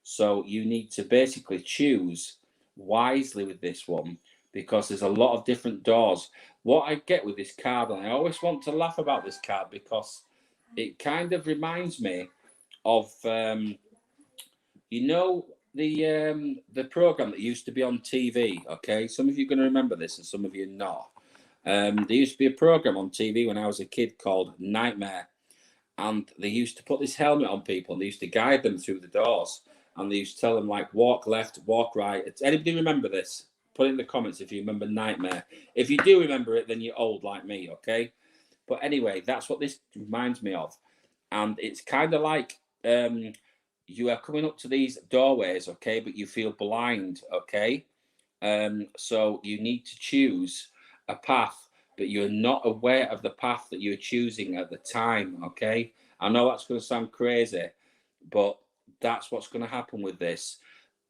So you need to basically choose wisely with this one because there's a lot of different doors. What I get with this card, and I always want to laugh about this card because it kind of reminds me of, you know, the program that used to be on TV. Okay, some of you are going to remember this, and some of you not. There used to be a program on TV when I was a kid called Nightmare, and they used to put this helmet on people, and they used to guide them through the doors, and they used to tell them like walk left, walk right. Anybody remember this? Put it in the comments if you remember Nightmare. If you do remember it, then you're old like me. Okay. But anyway, that's what this reminds me of. And it's kind of like you are coming up to these doorways, okay, but you feel blind, okay? So you need to choose a path, but you're not aware of the path that you're choosing at the time, okay? I know that's going to sound crazy, but that's what's going to happen with this.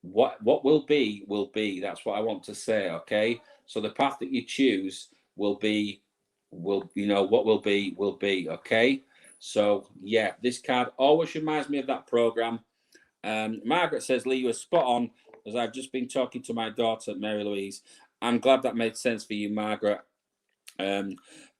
What will be will be. That's what I want to say, okay? So the path that you choose will be, what will be, okay? So yeah, this card always reminds me of that program. Margaret says, Lee, you were spot on, as I've just been talking to my daughter, Mary Louise. I'm glad that made sense for you, Margaret.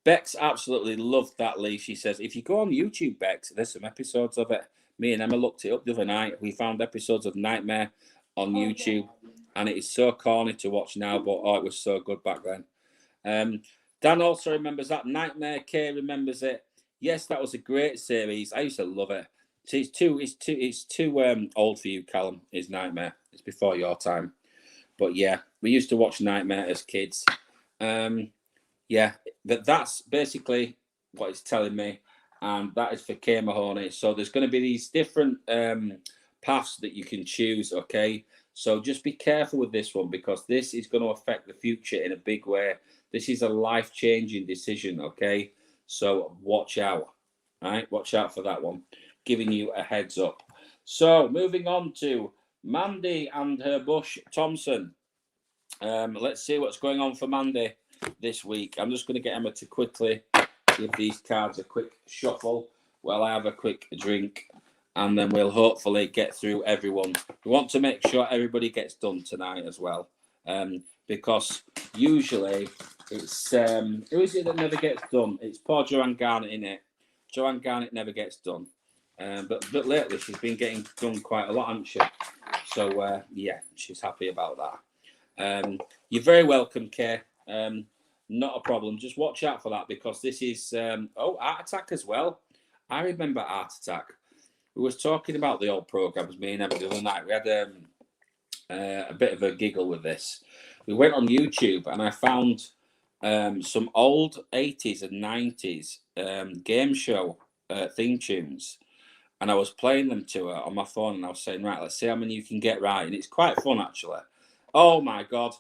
Bex absolutely loved that, Lee. She says, if you go on YouTube, Bex, there's some episodes of it. Me and Emma looked it up the other night. We found episodes of Nightmare on YouTube, and it is so corny to watch now, but it was so good back then. Dan also remembers that Nightmare. Kay remembers it. Yes, that was a great series. I used to love it. It's too old for you, Callum. It's Nightmare. It's before your time. But yeah, we used to watch Nightmare as kids. Yeah, that's basically what it's telling me, and that is for Kay Mahoney. So there's going to be these different paths that you can choose, okay? So just be careful with this one, because this is going to affect the future in a big way. This is a life-changing decision, okay? So watch out, right? Watch out for that one. Giving you a heads up. So moving on to Mandy and her bush Thompson. Let's see what's going on for Mandy this week. I'm just going to get Emma to quickly give these cards a quick shuffle while I have a quick drink, and then we'll hopefully get through everyone. We want to make sure everybody gets done tonight as well, because usually it's who is it that never gets done? It's poor Joanne Garnett, in it. Joanne Garnett never gets done, but lately she's been getting done quite a lot, hasn't she? So yeah, she's happy about that. You're very welcome, Kay. Not a problem. Just watch out for that, because this is Art Attack as well. I remember Art Attack. We was talking about the old programs, me and Emma, the other night. We had a bit of a giggle with this. We went on YouTube and I found some old 80s and 90s game show theme tunes, and I was playing them to her on my phone, and I was saying, right, let's see how many you can get right. And it's quite fun, actually. Oh my God.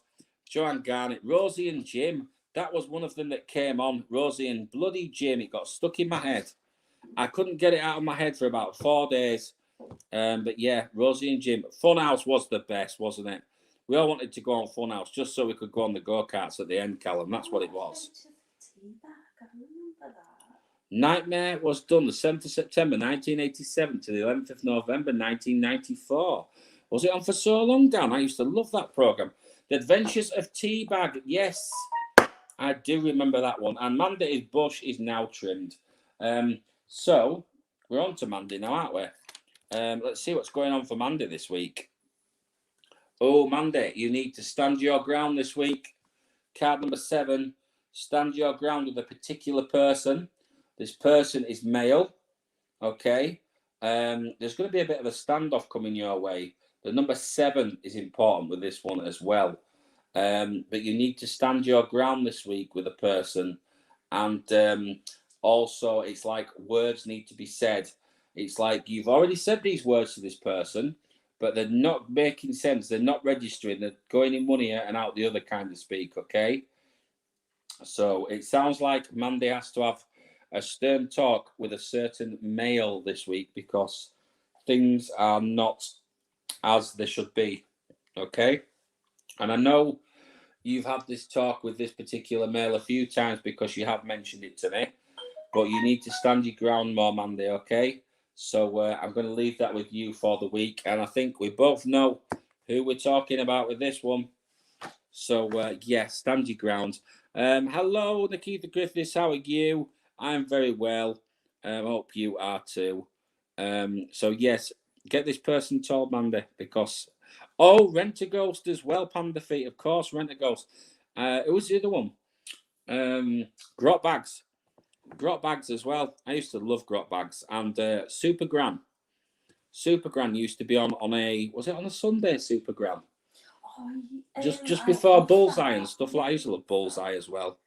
Joanne Garnett, Rosie and Jim. That was one of them that came on. Rosie and bloody Jim. It got stuck in my head. I couldn't get it out of my head for about 4 days. But yeah, Rosie and Jim. Funhouse was the best, wasn't it? We all wanted to go on Funhouse just so we could go on the go-karts at the end, Callum. That's what it was. Nightmare was done the 7th of September 1987 to the 11th of November 1994. Was it on for so long, Dan? I used to love that programme. The Adventures of Teabag. Yes, I do remember that one. And Mandy's bush is now trimmed. So we're on to Mandy now, aren't we? Let's see what's going on for Mandy this week. Oh, Mandy, you need to stand your ground this week. Card number 7. Stand your ground with a particular person. This person is male. Okay. There's going to be a bit of a standoff coming your way. The number 7 is important with this one as well. But you need to stand your ground this week with a person. And also, it's like words need to be said. It's like you've already said these words to this person, but they're not making sense. They're not registering. They're going in one ear and out the other, kind of speak, okay? So it sounds like Mandy has to have a stern talk with a certain male this week, because things are not as they should be, okay? And I know you've had this talk with this particular male a few times, because you have mentioned it to me, but you need to stand your ground more, Mandy, okay? So I'm going to leave that with you for the week, and I think we both know who we're talking about with this one. So yeah, stand your ground. Hello, Nikita Griffiths, how are you? I'm very well. Hope you are too. So yes, get this person told, Mandy, because Rent a Ghost as well, Panda Feet, of course, Rent a Ghost. Who was the other one? Grot Bags. Grot Bags as well. I used to love Grot Bags. And Super Gran. Super Gran used to be on was it on a Sunday, Super Gran? Just before Bullseye and stuff like that. I used to love Bullseye as well.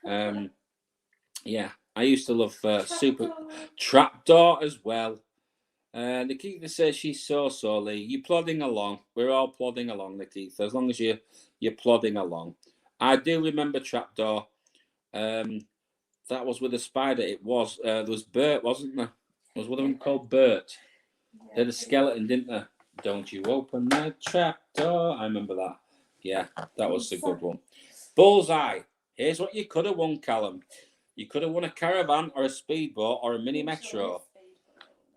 Yeah. I used to love Super Trapdoor as well. Nikita says she's so Lee. You're plodding along. We're all plodding along, Nikita. As long as you're plodding along. I do remember Trapdoor. That was with a spider. It was there was Bert, wasn't there? Was one of them called Bert? They had a skeleton, didn't they? Don't you open that trapdoor? I remember that. Yeah, that was a good one. Bullseye. Here's what you could have won, Callum. You could have won a caravan or a speedboat or a mini metro.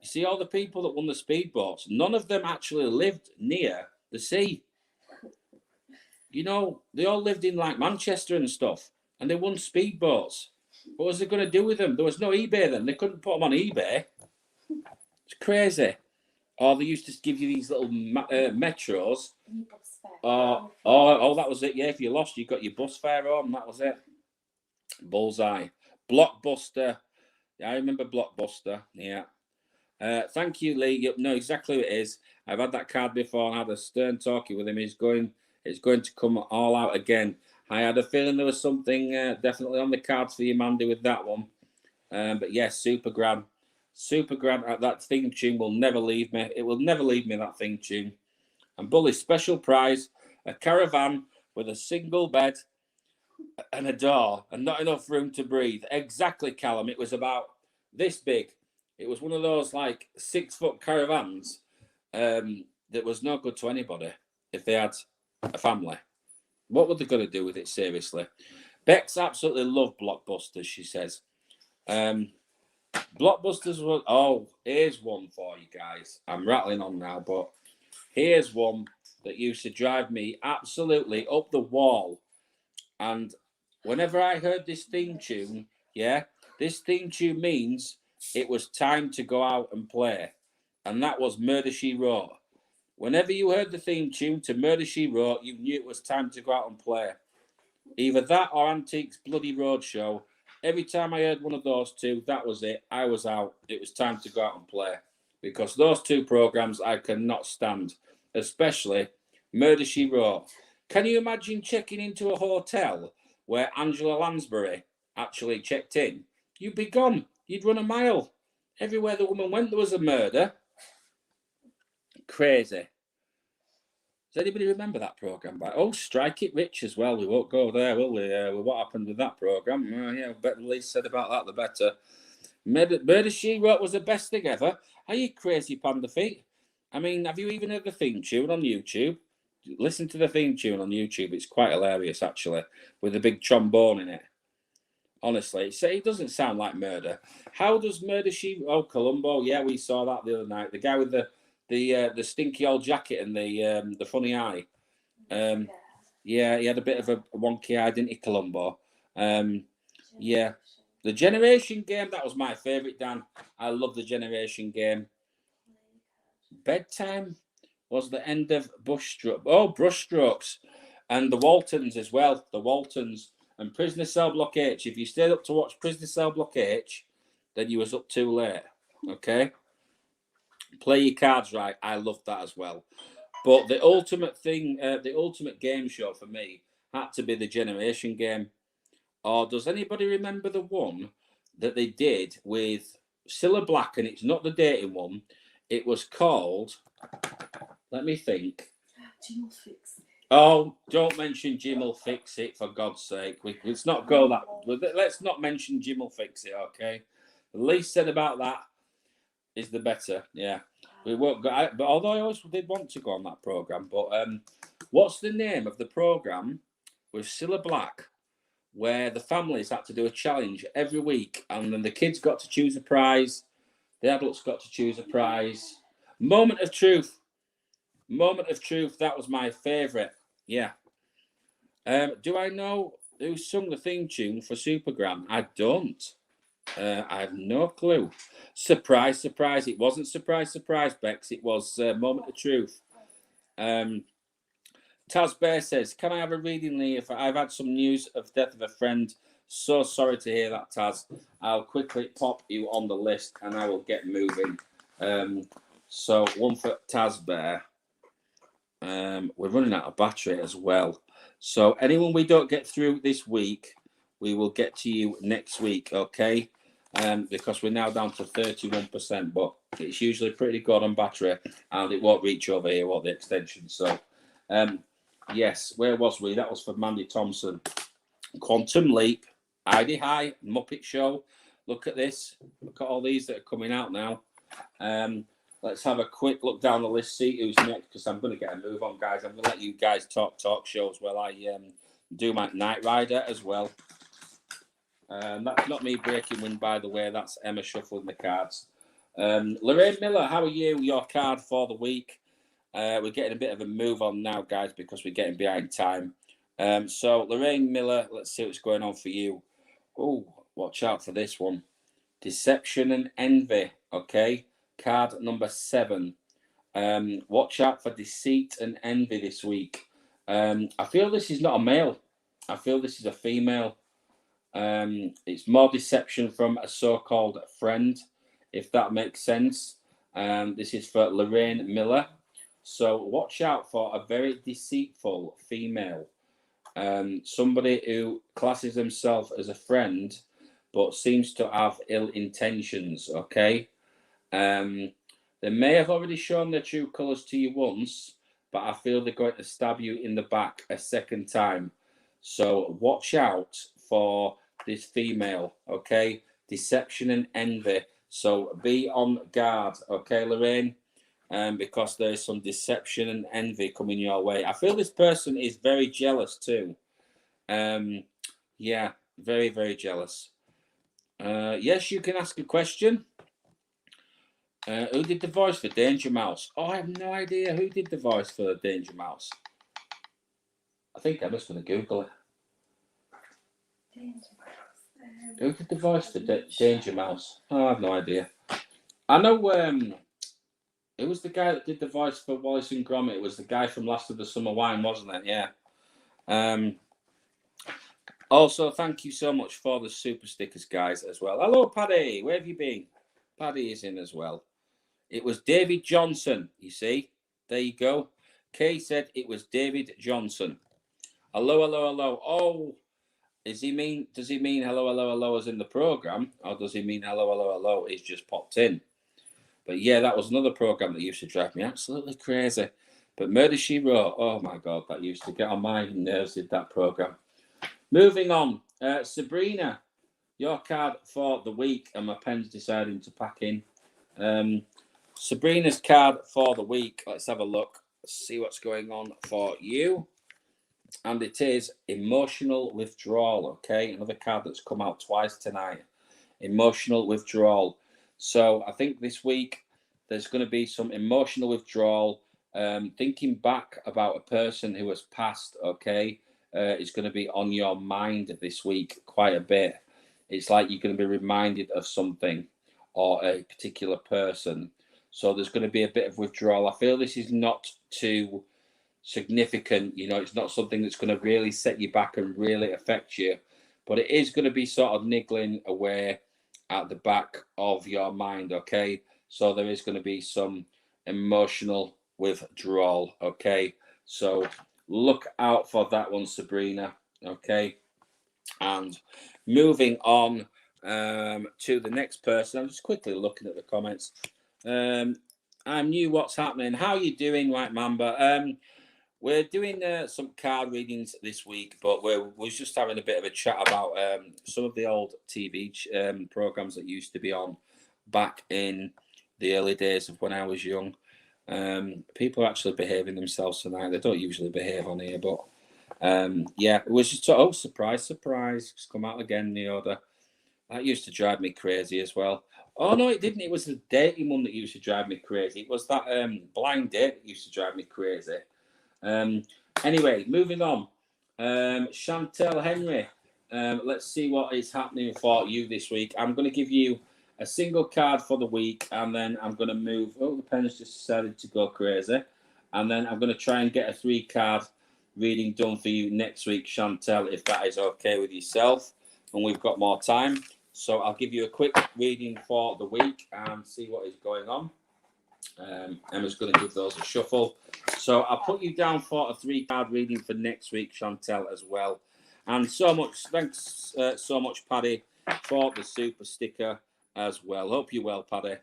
You see all the people that won the speedboats, none of them actually lived near the sea. You know, they all lived in like Manchester and stuff, and they won speedboats. What was they going to do with them? There was no eBay then. They couldn't put them on eBay. It's crazy. Or they used to give you these little metros. Oh, that was it. Yeah, if you lost, you got your bus fare home. That was it. Bullseye. Blockbuster. Yeah, I remember Blockbuster. Yeah. Thank you, Lee. You know exactly what it is. I've had that card before and had a stern talkie with him. It's going to come all out again. I had a feeling there was something definitely on the cards for you, Mandy, with that one. But yes, Super Grand. That theme tune will never leave me. It will never leave me, that theme tune. And Bully's special prize, a caravan with a single bed and a door and not enough room to breathe. Exactly, Callum. It was about this big. It was one of those like 6-foot caravans that was no good to anybody if they had a family. What were they going to do with it, seriously? Bex absolutely loved Blockbusters, she says. Blockbusters was... Oh, here's one for you guys. I'm rattling on now, but here's one that used to drive me absolutely up the wall. And whenever I heard this theme tune, this theme tune means it was time to go out and play. And that was Murder, She Wrote. Whenever you heard the theme tune to Murder, She Wrote, you knew it was time to go out and play. Either that or Antiques Bloody Roadshow. Every time I heard one of those two, that was it. I was out. It was time to go out and play. Because those two programs I cannot stand. Especially Murder, She Wrote. Can you imagine checking into a hotel where Angela Lansbury actually checked in? You'd be gone. You'd run a mile. Everywhere the woman went, there was a murder. Crazy. Does anybody remember that programme? Oh, Strike It Rich as well. We won't go there, will we? What happened with that programme? Yeah, better the least said about that, the better. Murder, She Wrote was the best thing ever. Are you crazy, Panda Feet? I mean, have you even heard the theme tune on YouTube? Listen to the theme tune on YouTube. It's quite hilarious, actually, with a big trombone in it. Honestly, it doesn't sound like murder. How does Murder, She... Oh, Columbo. Yeah, we saw that the other night. The guy with the stinky old jacket and the funny eye. Yeah, he had a bit of a wonky eye, didn't he, Columbo? Yeah. The Generation Game, that was my favourite, Dan. I love the Generation Game. Bedtime was the end of Brushstrokes. And the Waltons as well. The Waltons. And Prisoner Cell Block H. If you stayed up to watch Prisoner Cell Block H, then you was up too late. Okay? Play your cards right. I loved that as well. But the ultimate thing, the ultimate game show for me had to be the Generation Game. Or does anybody remember the one that they did with Cilla Black? And it's not the dating one. It was called... Let me think. Jim will fix it. Oh, don't mention Jim will fix it, for God's sake. Let's not go that... Let's not mention Jim will fix it, okay? The least said about that is the better, yeah. We won't go... But although I always did want to go on that programme, but what's the name of the programme with Cilla Black where the families had to do a challenge every week and then the kids got to choose a prize, the adults got to choose a prize? Moment of Truth. Moment of Truth, that was my favourite. Yeah. Do I know who sung the theme tune for Supergram? I don't. I have no clue. Surprise, surprise. It wasn't surprise, surprise, Bex. It was Moment of Truth. Taz Bear says, can I have a reading, Lee? If I've had some news of death of a friend. So sorry to hear that, Taz. I'll quickly pop you on the list and I will get moving. So one for Taz Bear. We're running out of battery as well. So anyone we don't get through this week, we will get to you next week, okay? because we're now down to 31%, but it's usually pretty good on battery, and it won't reach over here, what the extension. So, yes, where was we? That was for Mandy Thompson. Quantum Leap, ID High, Muppet Show. Look at this. Look at all these that are coming out now. Let's have a quick look down the list, see who's next, because I'm going to get a move on, guys. I'm going to let you guys talk shows while I do my Night Rider as well. That's not me breaking wind, by the way. That's Emma shuffling the cards. Lorraine Miller, how are you? Your card for the week. We're getting a bit of a move on now, guys, because we're getting behind time. So, Lorraine Miller, let's see what's going on for you. Oh, watch out for this one. Deception and Envy, okay? Card number 7. Watch out for deceit and envy this week. I feel this is not a male. I feel this is a female. It's more deception from a so-called friend, if that makes sense. This is for Lorraine Miller. So watch out for a very deceitful female. Somebody who classes themselves as a friend, but seems to have ill intentions, okay? They may have already shown their true colours to you once, but I feel they're going to stab you in the back a second time. So watch out for this female, okay? Deception and envy. So be on guard, okay, Lorraine? Because there's some deception and envy coming your way. I feel this person is very jealous too. Yeah, very, very jealous. Yes, you can ask a question. Who did the voice for Danger Mouse? Oh, I have no idea who did the voice for Danger Mouse. I think I'm just going to Google it. Danger Mouse. Who did the voice for Danger Mouse? Oh, I have no idea. I know it was the guy that did the voice for Wallace and Gromit. It was the guy from Last of the Summer Wine, wasn't it? Yeah. Also, thank you so much for the super stickers, guys, as well. Hello, Paddy. Where have you been? Paddy is in as well. It was David Johnson, you see. There you go. Kay said it was David Johnson. Hello, hello, hello. Oh, does he mean hello, hello, hello as in the programme? Or does he mean hello, hello, hello? He's just popped in. But yeah, that was another programme that used to drive me absolutely crazy. But Murder, She Wrote, oh my God, that used to get on my nerves, did that programme. Moving on, Sabrina, your card for the week, and my pen's deciding to pack in. Sabrina's card for the week. Let's have a look. See what's going on for you. And it is emotional withdrawal. Okay, another card that's come out twice tonight. Emotional withdrawal. So I think this week there's going to be some emotional withdrawal. Thinking back about a person who has passed. Okay, is going to be on your mind this week quite a bit. It's like you're going to be reminded of something or a particular person. So there's going to be a bit of withdrawal. I feel this is not too significant. You know, it's not something that's going to really set you back and really affect you. But it is going to be sort of niggling away at the back of your mind, okay? So there is going to be some emotional withdrawal, okay? So look out for that one, Sabrina, okay? And moving on to the next person. I'm just quickly looking at the comments. I'm new. What's happening? How are you doing, White Mamba? We're doing some card readings this week, but we're just having a bit of a chat about some of the old TV programs that used to be on back in the early days of when I was young. People are actually behaving themselves tonight. They don't usually behave on here, but yeah, it was just surprise, it's come out again, the order. That used to drive me crazy as well. Oh no, it didn't. It was the dating one that used to drive me crazy. It was that blind date that used to drive me crazy. Anyway, moving on. Chantel Henry. Let's see what is happening for you this week. I'm going to give you a single card for the week, and then I'm going to move. Oh, the pen's just decided to go crazy. And then I'm going to try and get a 3-card reading done for you next week, Chantel, if that is okay with yourself. And we've got more time. So I'll give you a quick reading for the week and see what is going on. Emma's going to give those a shuffle. So I'll put you down for a 3-card reading for next week, Chantel, as well. And so much, thanks so much, Paddy, for the super sticker as well. Hope you're well, Paddy.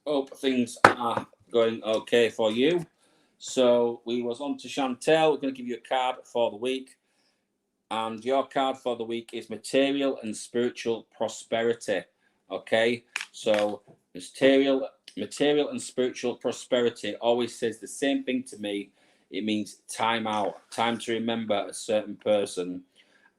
Hope things are going okay for you. So we was on to Chantel. We're going to give you a card for the week. And your card for the week is material and spiritual prosperity. Okay, so material and spiritual prosperity always says the same thing to me. It means time out, time to remember a certain person,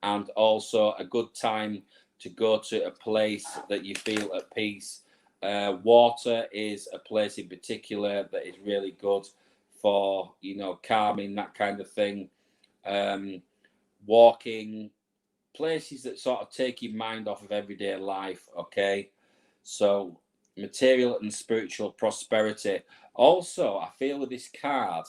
and also a good time to go to a place that you feel at peace. Water is a place in particular that is really good for, calming, that kind of thing. Walking, places that sort of take your mind off of everyday life. Okay, so material and spiritual prosperity. Also, I feel with this card,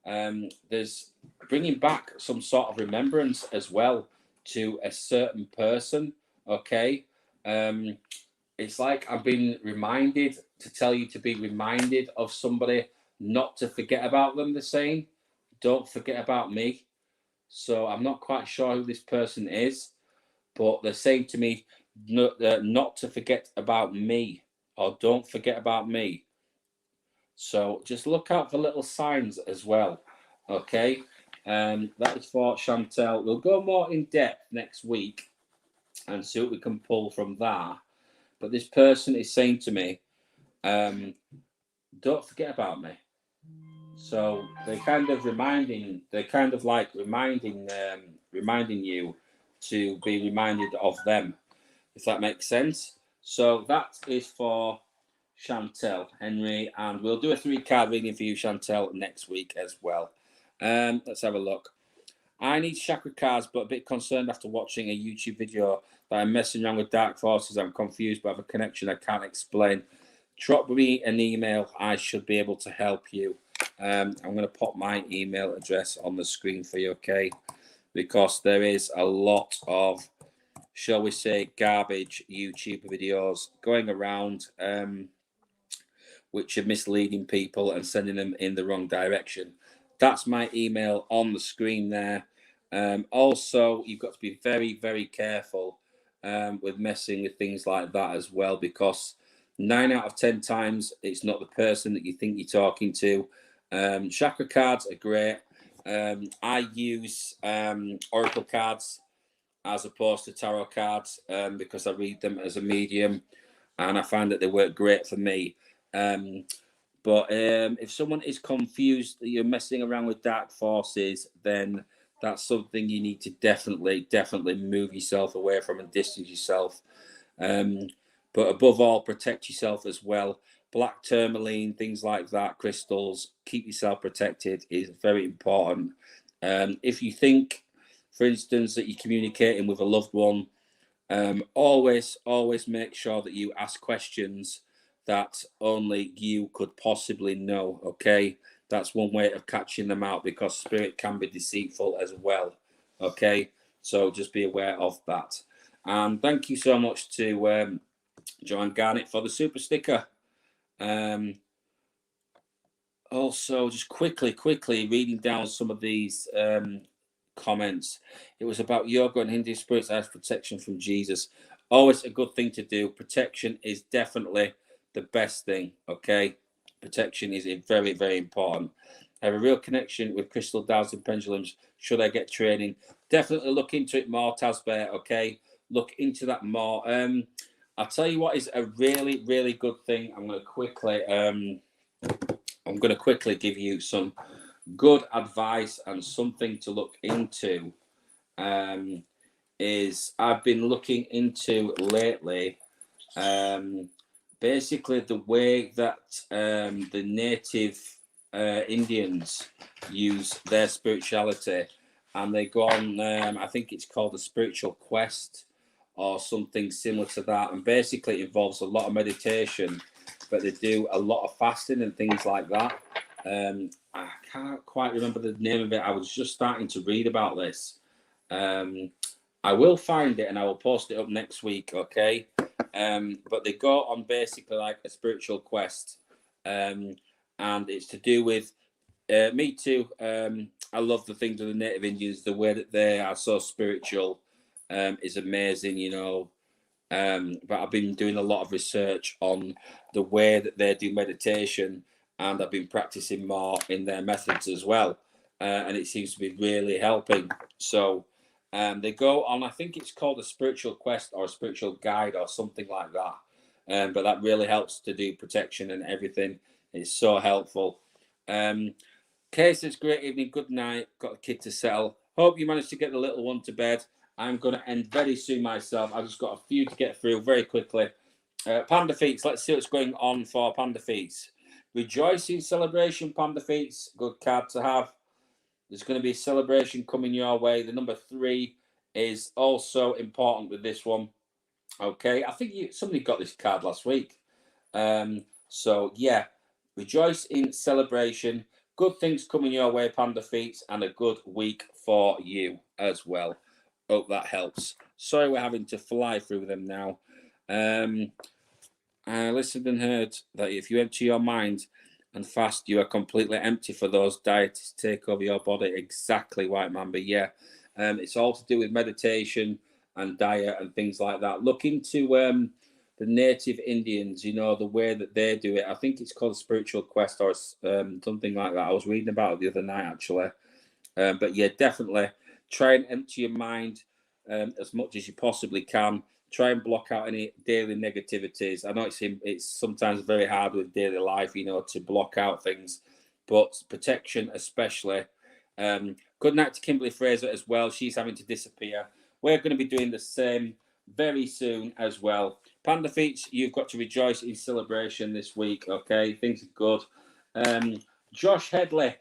there's bringing back some sort of remembrance as well to a certain person. Okay, it's like I've been reminded to tell you to be reminded of somebody, not to forget about them. The saying, don't forget about me. So I'm not quite sure who this person is, but they're saying to me not to forget about me, or don't forget about me. So just look out for little signs as well. Okay, that is for Chantel. We'll go more in depth next week and see what we can pull from that. But this person is saying to me, don't forget about me. So they're kind of reminding you to be reminded of them, if that makes sense. So that is for Chantel Henry, and we'll do a 3-card reading for you, Chantel, next week as well. Let's have a look. I need chakra cards, but a bit concerned after watching a YouTube video that I'm messing around with dark forces. I'm confused, but I have a connection I can't explain. Drop me an email. I should be able to help you. I'm going to pop my email address on the screen for you, okay? Because there is a lot of, shall we say, garbage YouTube videos going around, which are misleading people and sending them in the wrong direction. That's my email on the screen there. Also, you've got to be very, very careful with messing with things like that as well, because 9 out of 10 times it's not the person that you think you're talking to. Chakra cards are great. I use oracle cards as opposed to tarot cards because I read them as a medium, and I find that they work great for me. But if someone is confused that you're messing around with dark forces, then that's something you need to definitely move yourself away from and distance yourself. But above all, protect yourself as well. Black tourmaline, things like that, crystals, keep yourself protected is very important. If you think, for instance, that you're communicating with a loved one, always make sure that you ask questions that only you could possibly know. Okay, that's one way of catching them out, because spirit can be deceitful as well. Okay, so just be aware of that. And thank you so much to Joanne Garnett for the super sticker. Also, just quickly reading down some of these comments. It was about yoga and Hindu spirits as protection from Jesus. Always a good thing to do. Protection is definitely the best thing. Okay, protection is very, very important. I have a real connection with crystal dials and pendulums. Should I get training? Definitely look into it more, Tasbear. Okay, look into that more. I'll tell you what is a really, really good thing. I'm going to quickly give you some good advice and something to look into. Is I've been looking into lately, basically the way that the native Indians use their spirituality, and they go on, I think it's called a spiritual quest or something similar to that, and basically it involves a lot of meditation, but they do a lot of fasting and things like that. I can't quite remember the name of it. I was just starting to read about this. I will find it and I will post it up next week, okay? But they go on basically like a spiritual quest, and it's to do with me too. I love the things of the native Indians, the way that they are so spiritual, is amazing, you know. But I've been doing a lot of research on the way that they do meditation, and I've been practicing more in their methods as well. And it seems to be really helping. So they go on, I think it's called a spiritual quest or a spiritual guide or something like that. But that really helps to do protection and everything. It's so helpful. Kay says, great evening, good night. Got a kid to settle. Hope you managed to get the little one to bed. I'm going to end very soon myself. I've just got a few to get through very quickly. Panda Feets, let's see what's going on for Panda Feets. Rejoicing celebration, Panda Feets. Good card to have. There's going to be a celebration coming your way. The number 3 is also important with this one. Okay, I think somebody got this card last week. So, yeah, rejoice in celebration. Good things coming your way, Panda Feet, and a good week for you as well. Hope that helps. Sorry we're having to fly through them now. I listened and heard that if you empty your mind and fast, you are completely empty for those deities to take over your body. Exactly, White Mamba. Yeah, it's all to do with meditation and diet and things like that. Look into the native Indians, you know, the way that they do it. I think it's called Spiritual Quest or something like that. I was reading about it the other night, actually. But yeah, definitely try and empty your mind as much as you possibly can. Try and block out any daily negativities. I know it's sometimes very hard with daily life, you know, to block out things, but protection especially. Good night to Kimberly Fraser as well. She's having to disappear. We're going to be doing the same very soon as well. Panda Feet, you've got to rejoice in celebration this week, okay? Things are good. Josh Headley,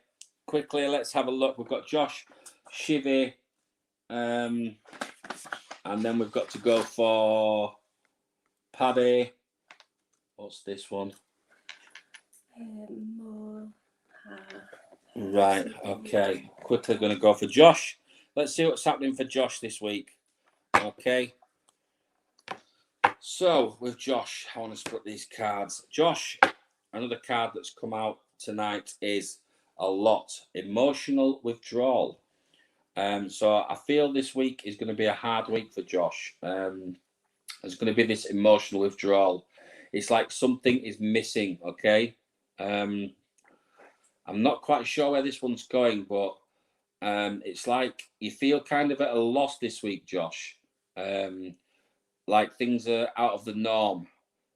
quickly, let's have a look. We've got Josh, Shivy, and then we've got to go for Paddy. What's this one? Right, okay. Quickly going to go for Josh. Let's see what's happening for Josh this week. Okay. So, with Josh, I want to split these cards. Josh, another card that's come out tonight is a lot. Emotional withdrawal. So I feel this week is going to be a hard week for Josh. There's going to be this emotional withdrawal. It's like something is missing, okay? I'm not quite sure where this one's going, but it's like you feel kind of at a loss this week, Josh. Like things are out of the norm.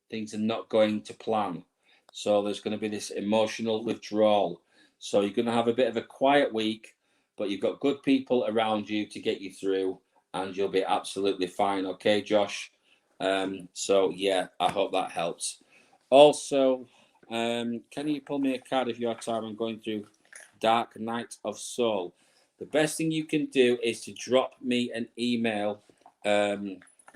Things are not going to plan. So there's going to be this emotional withdrawal. So you're going to have a bit of a quiet week, but you've got good people around you to get you through, and you'll be absolutely fine. Okay, Josh? So, yeah, I hope that helps. Also, can you pull me a card if you have time? I'm going through Dark Night of Soul. The best thing you can do is to drop me an email,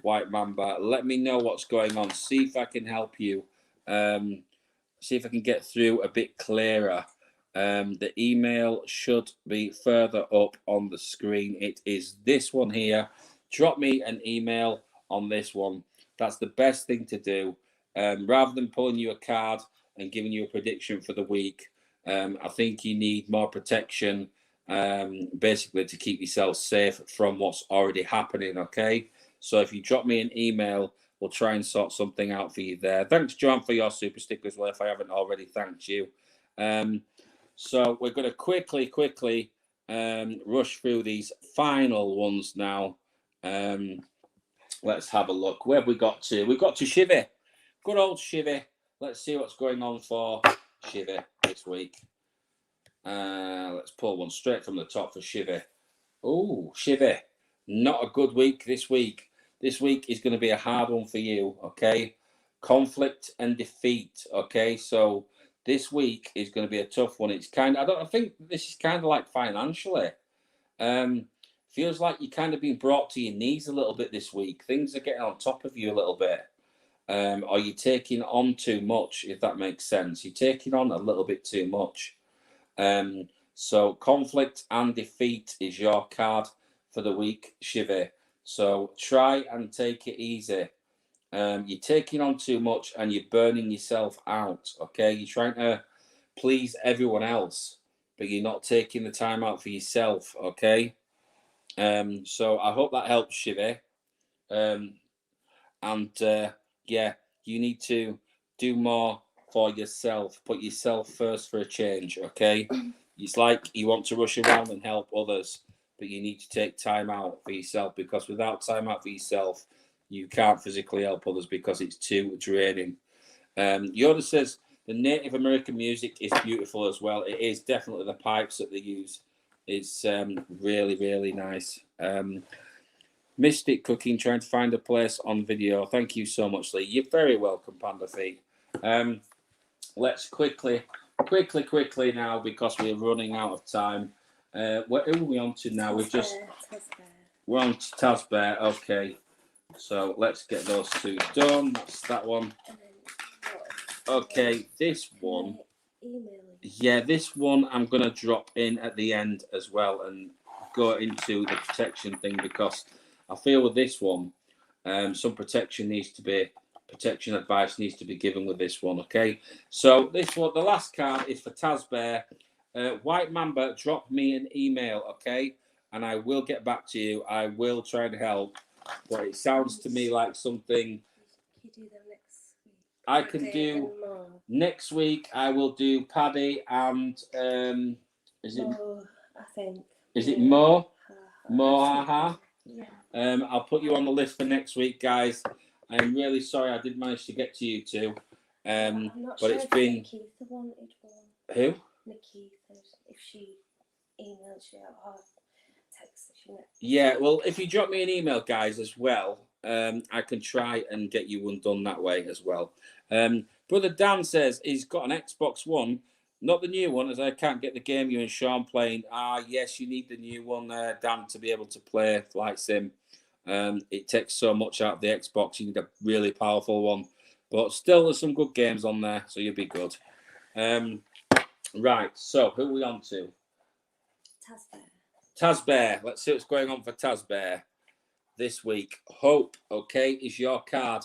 White Mamba. Let me know what's going on. See if I can help you. See if I can get through a bit clearer. The email should be further up on the screen. It is this one here. Drop me an email on this one. That's the best thing to do. Rather than pulling you a card and giving you a prediction for the week, I think you need more protection, basically to keep yourself safe from what's already happening, okay? So if you drop me an email, we'll try and sort something out for you there. Thanks, John, for your super sticker as well, if I haven't already thanked you. So we're going to quickly rush through these final ones now. Let's have a look. Where have we got to? We've got to Shivy. Good old Shivy. Let's see what's going on for Shivy this week. Let's pull one straight from the top for Shivy. Oh, Shivy. Not a good week this week. This week is going to be a hard one for you, okay? Conflict and defeat, okay? So this week is going to be a tough one. It's I think this is kind of like financially. Feels like you're kind of being brought to your knees a little bit this week. Things are getting on top of you a little bit. Or you're taking on too much, if that makes sense. You're taking on a little bit too much. So conflict and defeat is your card for the week, Shivy. So try and take it easy. You're taking on too much and you're burning yourself out, okay? You're trying to please everyone else, but you're not taking the time out for yourself, okay? So I hope that helps, Shivy. Yeah, you need to do more for yourself. Put yourself first for a change, okay? It's like you want to rush around and help others, but you need to take time out for yourself, because without time out for yourself, you can't physically help others because it's too draining. Yoda says the Native American music is beautiful as well. It is definitely the pipes that they use. It's really, really nice. Mystic Cooking, trying to find a place on video. Thank you so much, Lee. You're very welcome, Panda Feet. Let's quickly now, because we're running out of time. Who are we on to now? We're on to Tazbear. Okay, so let's get those two done. That's that one. Okay, this one. Yeah, this one I'm gonna drop in at the end as well and go into the protection thing, because I feel with this one, some protection advice needs to be given with this one. Okay, so this one, the last card is for Tazbear. White Mamba, drop me an email, okay, and I will get back to you. I will try and help, but it sounds to me like something. You do them next week. I can do next week. I will do Paddy and is it Mo, I think. Is it Mo? Haha. Yeah. I'll put you on the list for next week, guys. I am really sorry I didn't manage to get to you two. I'm not but sure it's if been Nikita wanted one. Who? Nikita, if she emails you or texts you. Yeah, well, if you drop me an email, guys, as well, I can try and get you one done that way as well. Brother Dan says he's got an Xbox One, not the new one, as I can't get the game you and Sean playing. Yes, you need the new one, Dan, to be able to play Flight Sim. It takes so much out of the Xbox. You need a really powerful one, but still, there's some good games on there, so you'll be good. Right, so who are we on to? Tazbear. Let's see what's going on for Tazbear this week. Hope, okay, is your card,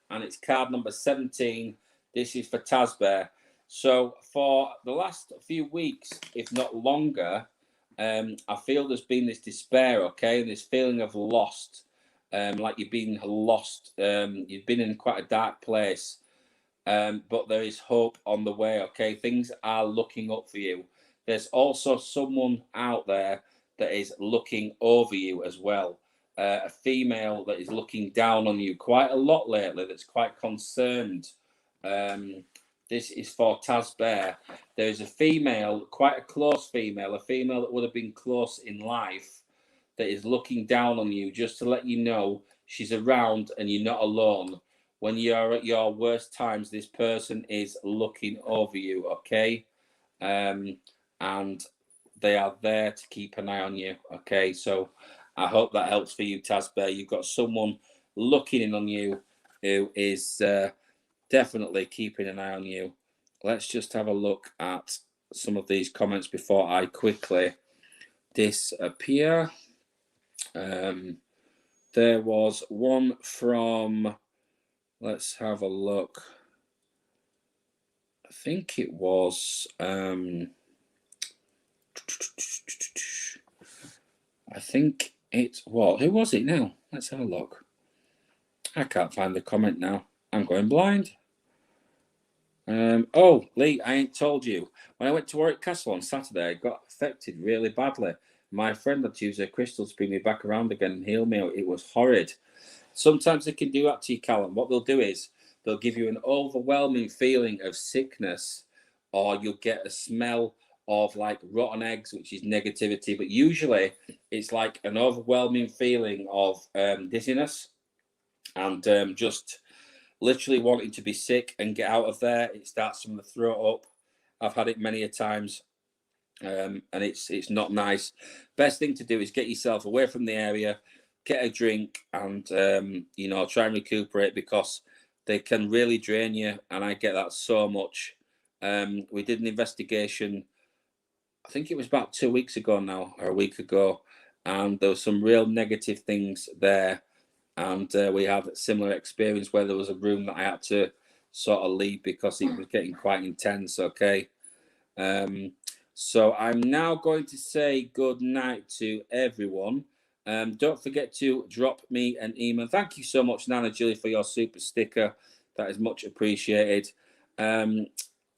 and it's card number 17. This is for Tazbear. So for the last few weeks, if not longer, I feel there's been this despair, okay, and this feeling of lost, like you've been lost. You've been in quite a dark place, but there is hope on the way, okay? Things are looking up for you. There's also someone out there that is looking over you as well. A female that is looking down on you quite a lot lately, that's quite concerned. This is for Tazbear. There is a female, quite a close female, a female that would have been close in life, that is looking down on you, just to let you know she's around and you're not alone. When you're at your worst times, this person is looking over you, okay? And they are there to keep an eye on you, okay? So I hope that helps for you, Tazbear. You've got someone looking in on you who is definitely keeping an eye on you. Let's just have a look at some of these comments before I quickly disappear. There was one from, let's have a look. I think it was, I think it's what? Who was it now? Let's have a look. I can't find the comment now. I'm going blind. Oh, Lee, I ain't told you. When I went to Warwick Castle on Saturday, I got affected really badly. My friend had to use her crystals to bring me back around again and heal me. It was horrid. Sometimes they can do that to you, Callum. What they'll do is they'll give you an overwhelming feeling of sickness, or you'll get a smell of like rotten eggs, which is negativity. But usually it's like an overwhelming feeling of dizziness and just literally wanting to be sick and get out of there. It starts from the throat up. I've had it many a times, and it's not nice. Best thing to do is get yourself away from the area, get a drink, and try and recuperate, because they can really drain you, and I get that so much. We did an investigation, I think it was about 2 weeks ago now, or a week ago, and there was some real negative things there. And we had a similar experience where there was a room that I had to sort of leave because it was getting quite intense, okay? So I'm now going to say good night to everyone. Don't forget to drop me an email. Thank you so much, Nana Julie, for your super sticker. That is much appreciated.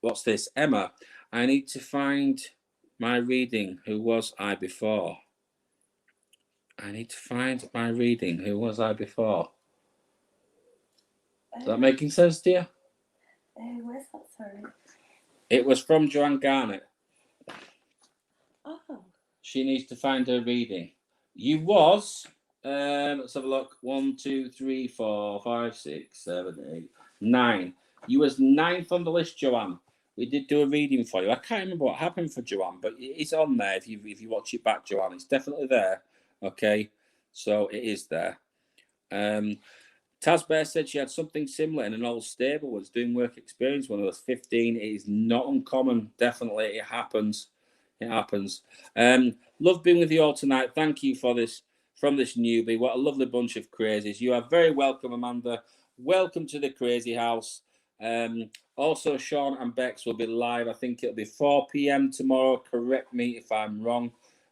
What's this? Emma, I need to find my reading. Who was I before? I need to find my reading. Who was I before? Is that making sense to you? Where's that, sorry? It was from Joanne Garnett. Oh. She needs to find her reading. You was, let's have a look. 1, 2, 3, 4, 5, 6, 7, 8, 9. You was 9th on the list, Joanne. We did do a reading for you. I can't remember what happened for Joanne, but it's on there. If you watch it back, Joanne, it's definitely there. Okay, so it is there. Taz Bear said she had something similar in an old stable, was doing work experience when I was 15. It is not uncommon. Definitely, it happens. It happens. Love being with you all tonight. Thank you for this from this newbie. What a lovely bunch of crazies. You are very welcome, Amanda. Welcome to the Crazy House. Also, Sean and Bex will be live. I think it'll be 4 p.m. tomorrow. Correct me if I'm wrong.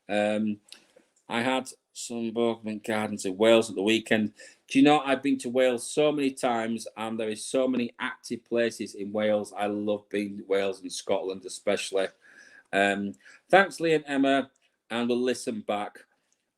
I had some Borgman Gardens in Wales at the weekend. Do you know, I've been to Wales so many times, and there is so many active places in Wales. I love being in Wales and Scotland especially. Thanks, Lee and Emma, and we'll listen back.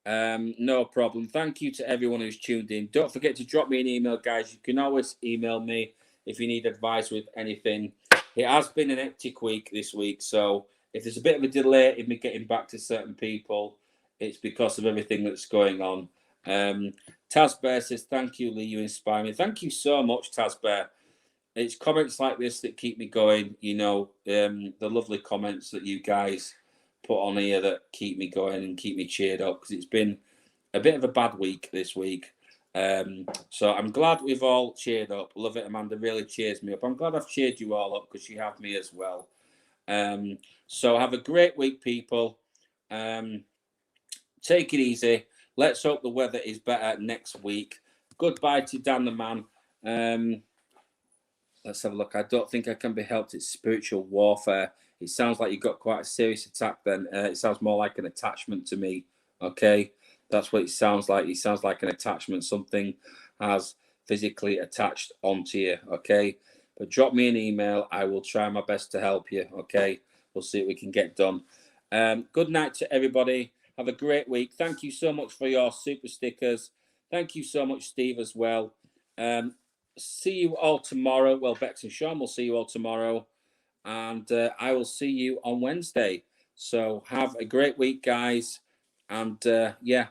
No problem. Thank you to everyone who's tuned in. Don't forget to drop me an email, guys. You can always email me if you need advice with anything. It has been an hectic week this week, so if there's a bit of a delay in me getting back to certain people, it's because of everything that's going on. Taz Bear says, thank you, Lee. You inspire me. Thank you so much, Taz Bear. It's comments like this that keep me going. You know, the lovely comments that you guys put on here that keep me going and keep me cheered up, because it's been a bit of a bad week this week. So I'm glad we've all cheered up. Love it, Amanda. Really cheers me up. I'm glad I've cheered you all up because you have me as well. So have a great week, people. Take it easy. Let's hope the weather is better next week. Goodbye to Dan the Man. Let's have a look. I don't think I can be helped. It's spiritual warfare. It sounds like you got quite a serious attack then. It sounds more like an attachment to me. Okay? That's what it sounds like. It sounds like an attachment. Something has physically attached onto you. Okay? But drop me an email. I will try my best to help you. Okay? We'll see what we can get done. Good night to everybody. Have a great week. Thank you so much for your super stickers. Thank you so much, Steve, as well. See you all tomorrow. Well, Bex and Sean will see you all tomorrow. And I will see you on Wednesday. So have a great week, guys. And yeah,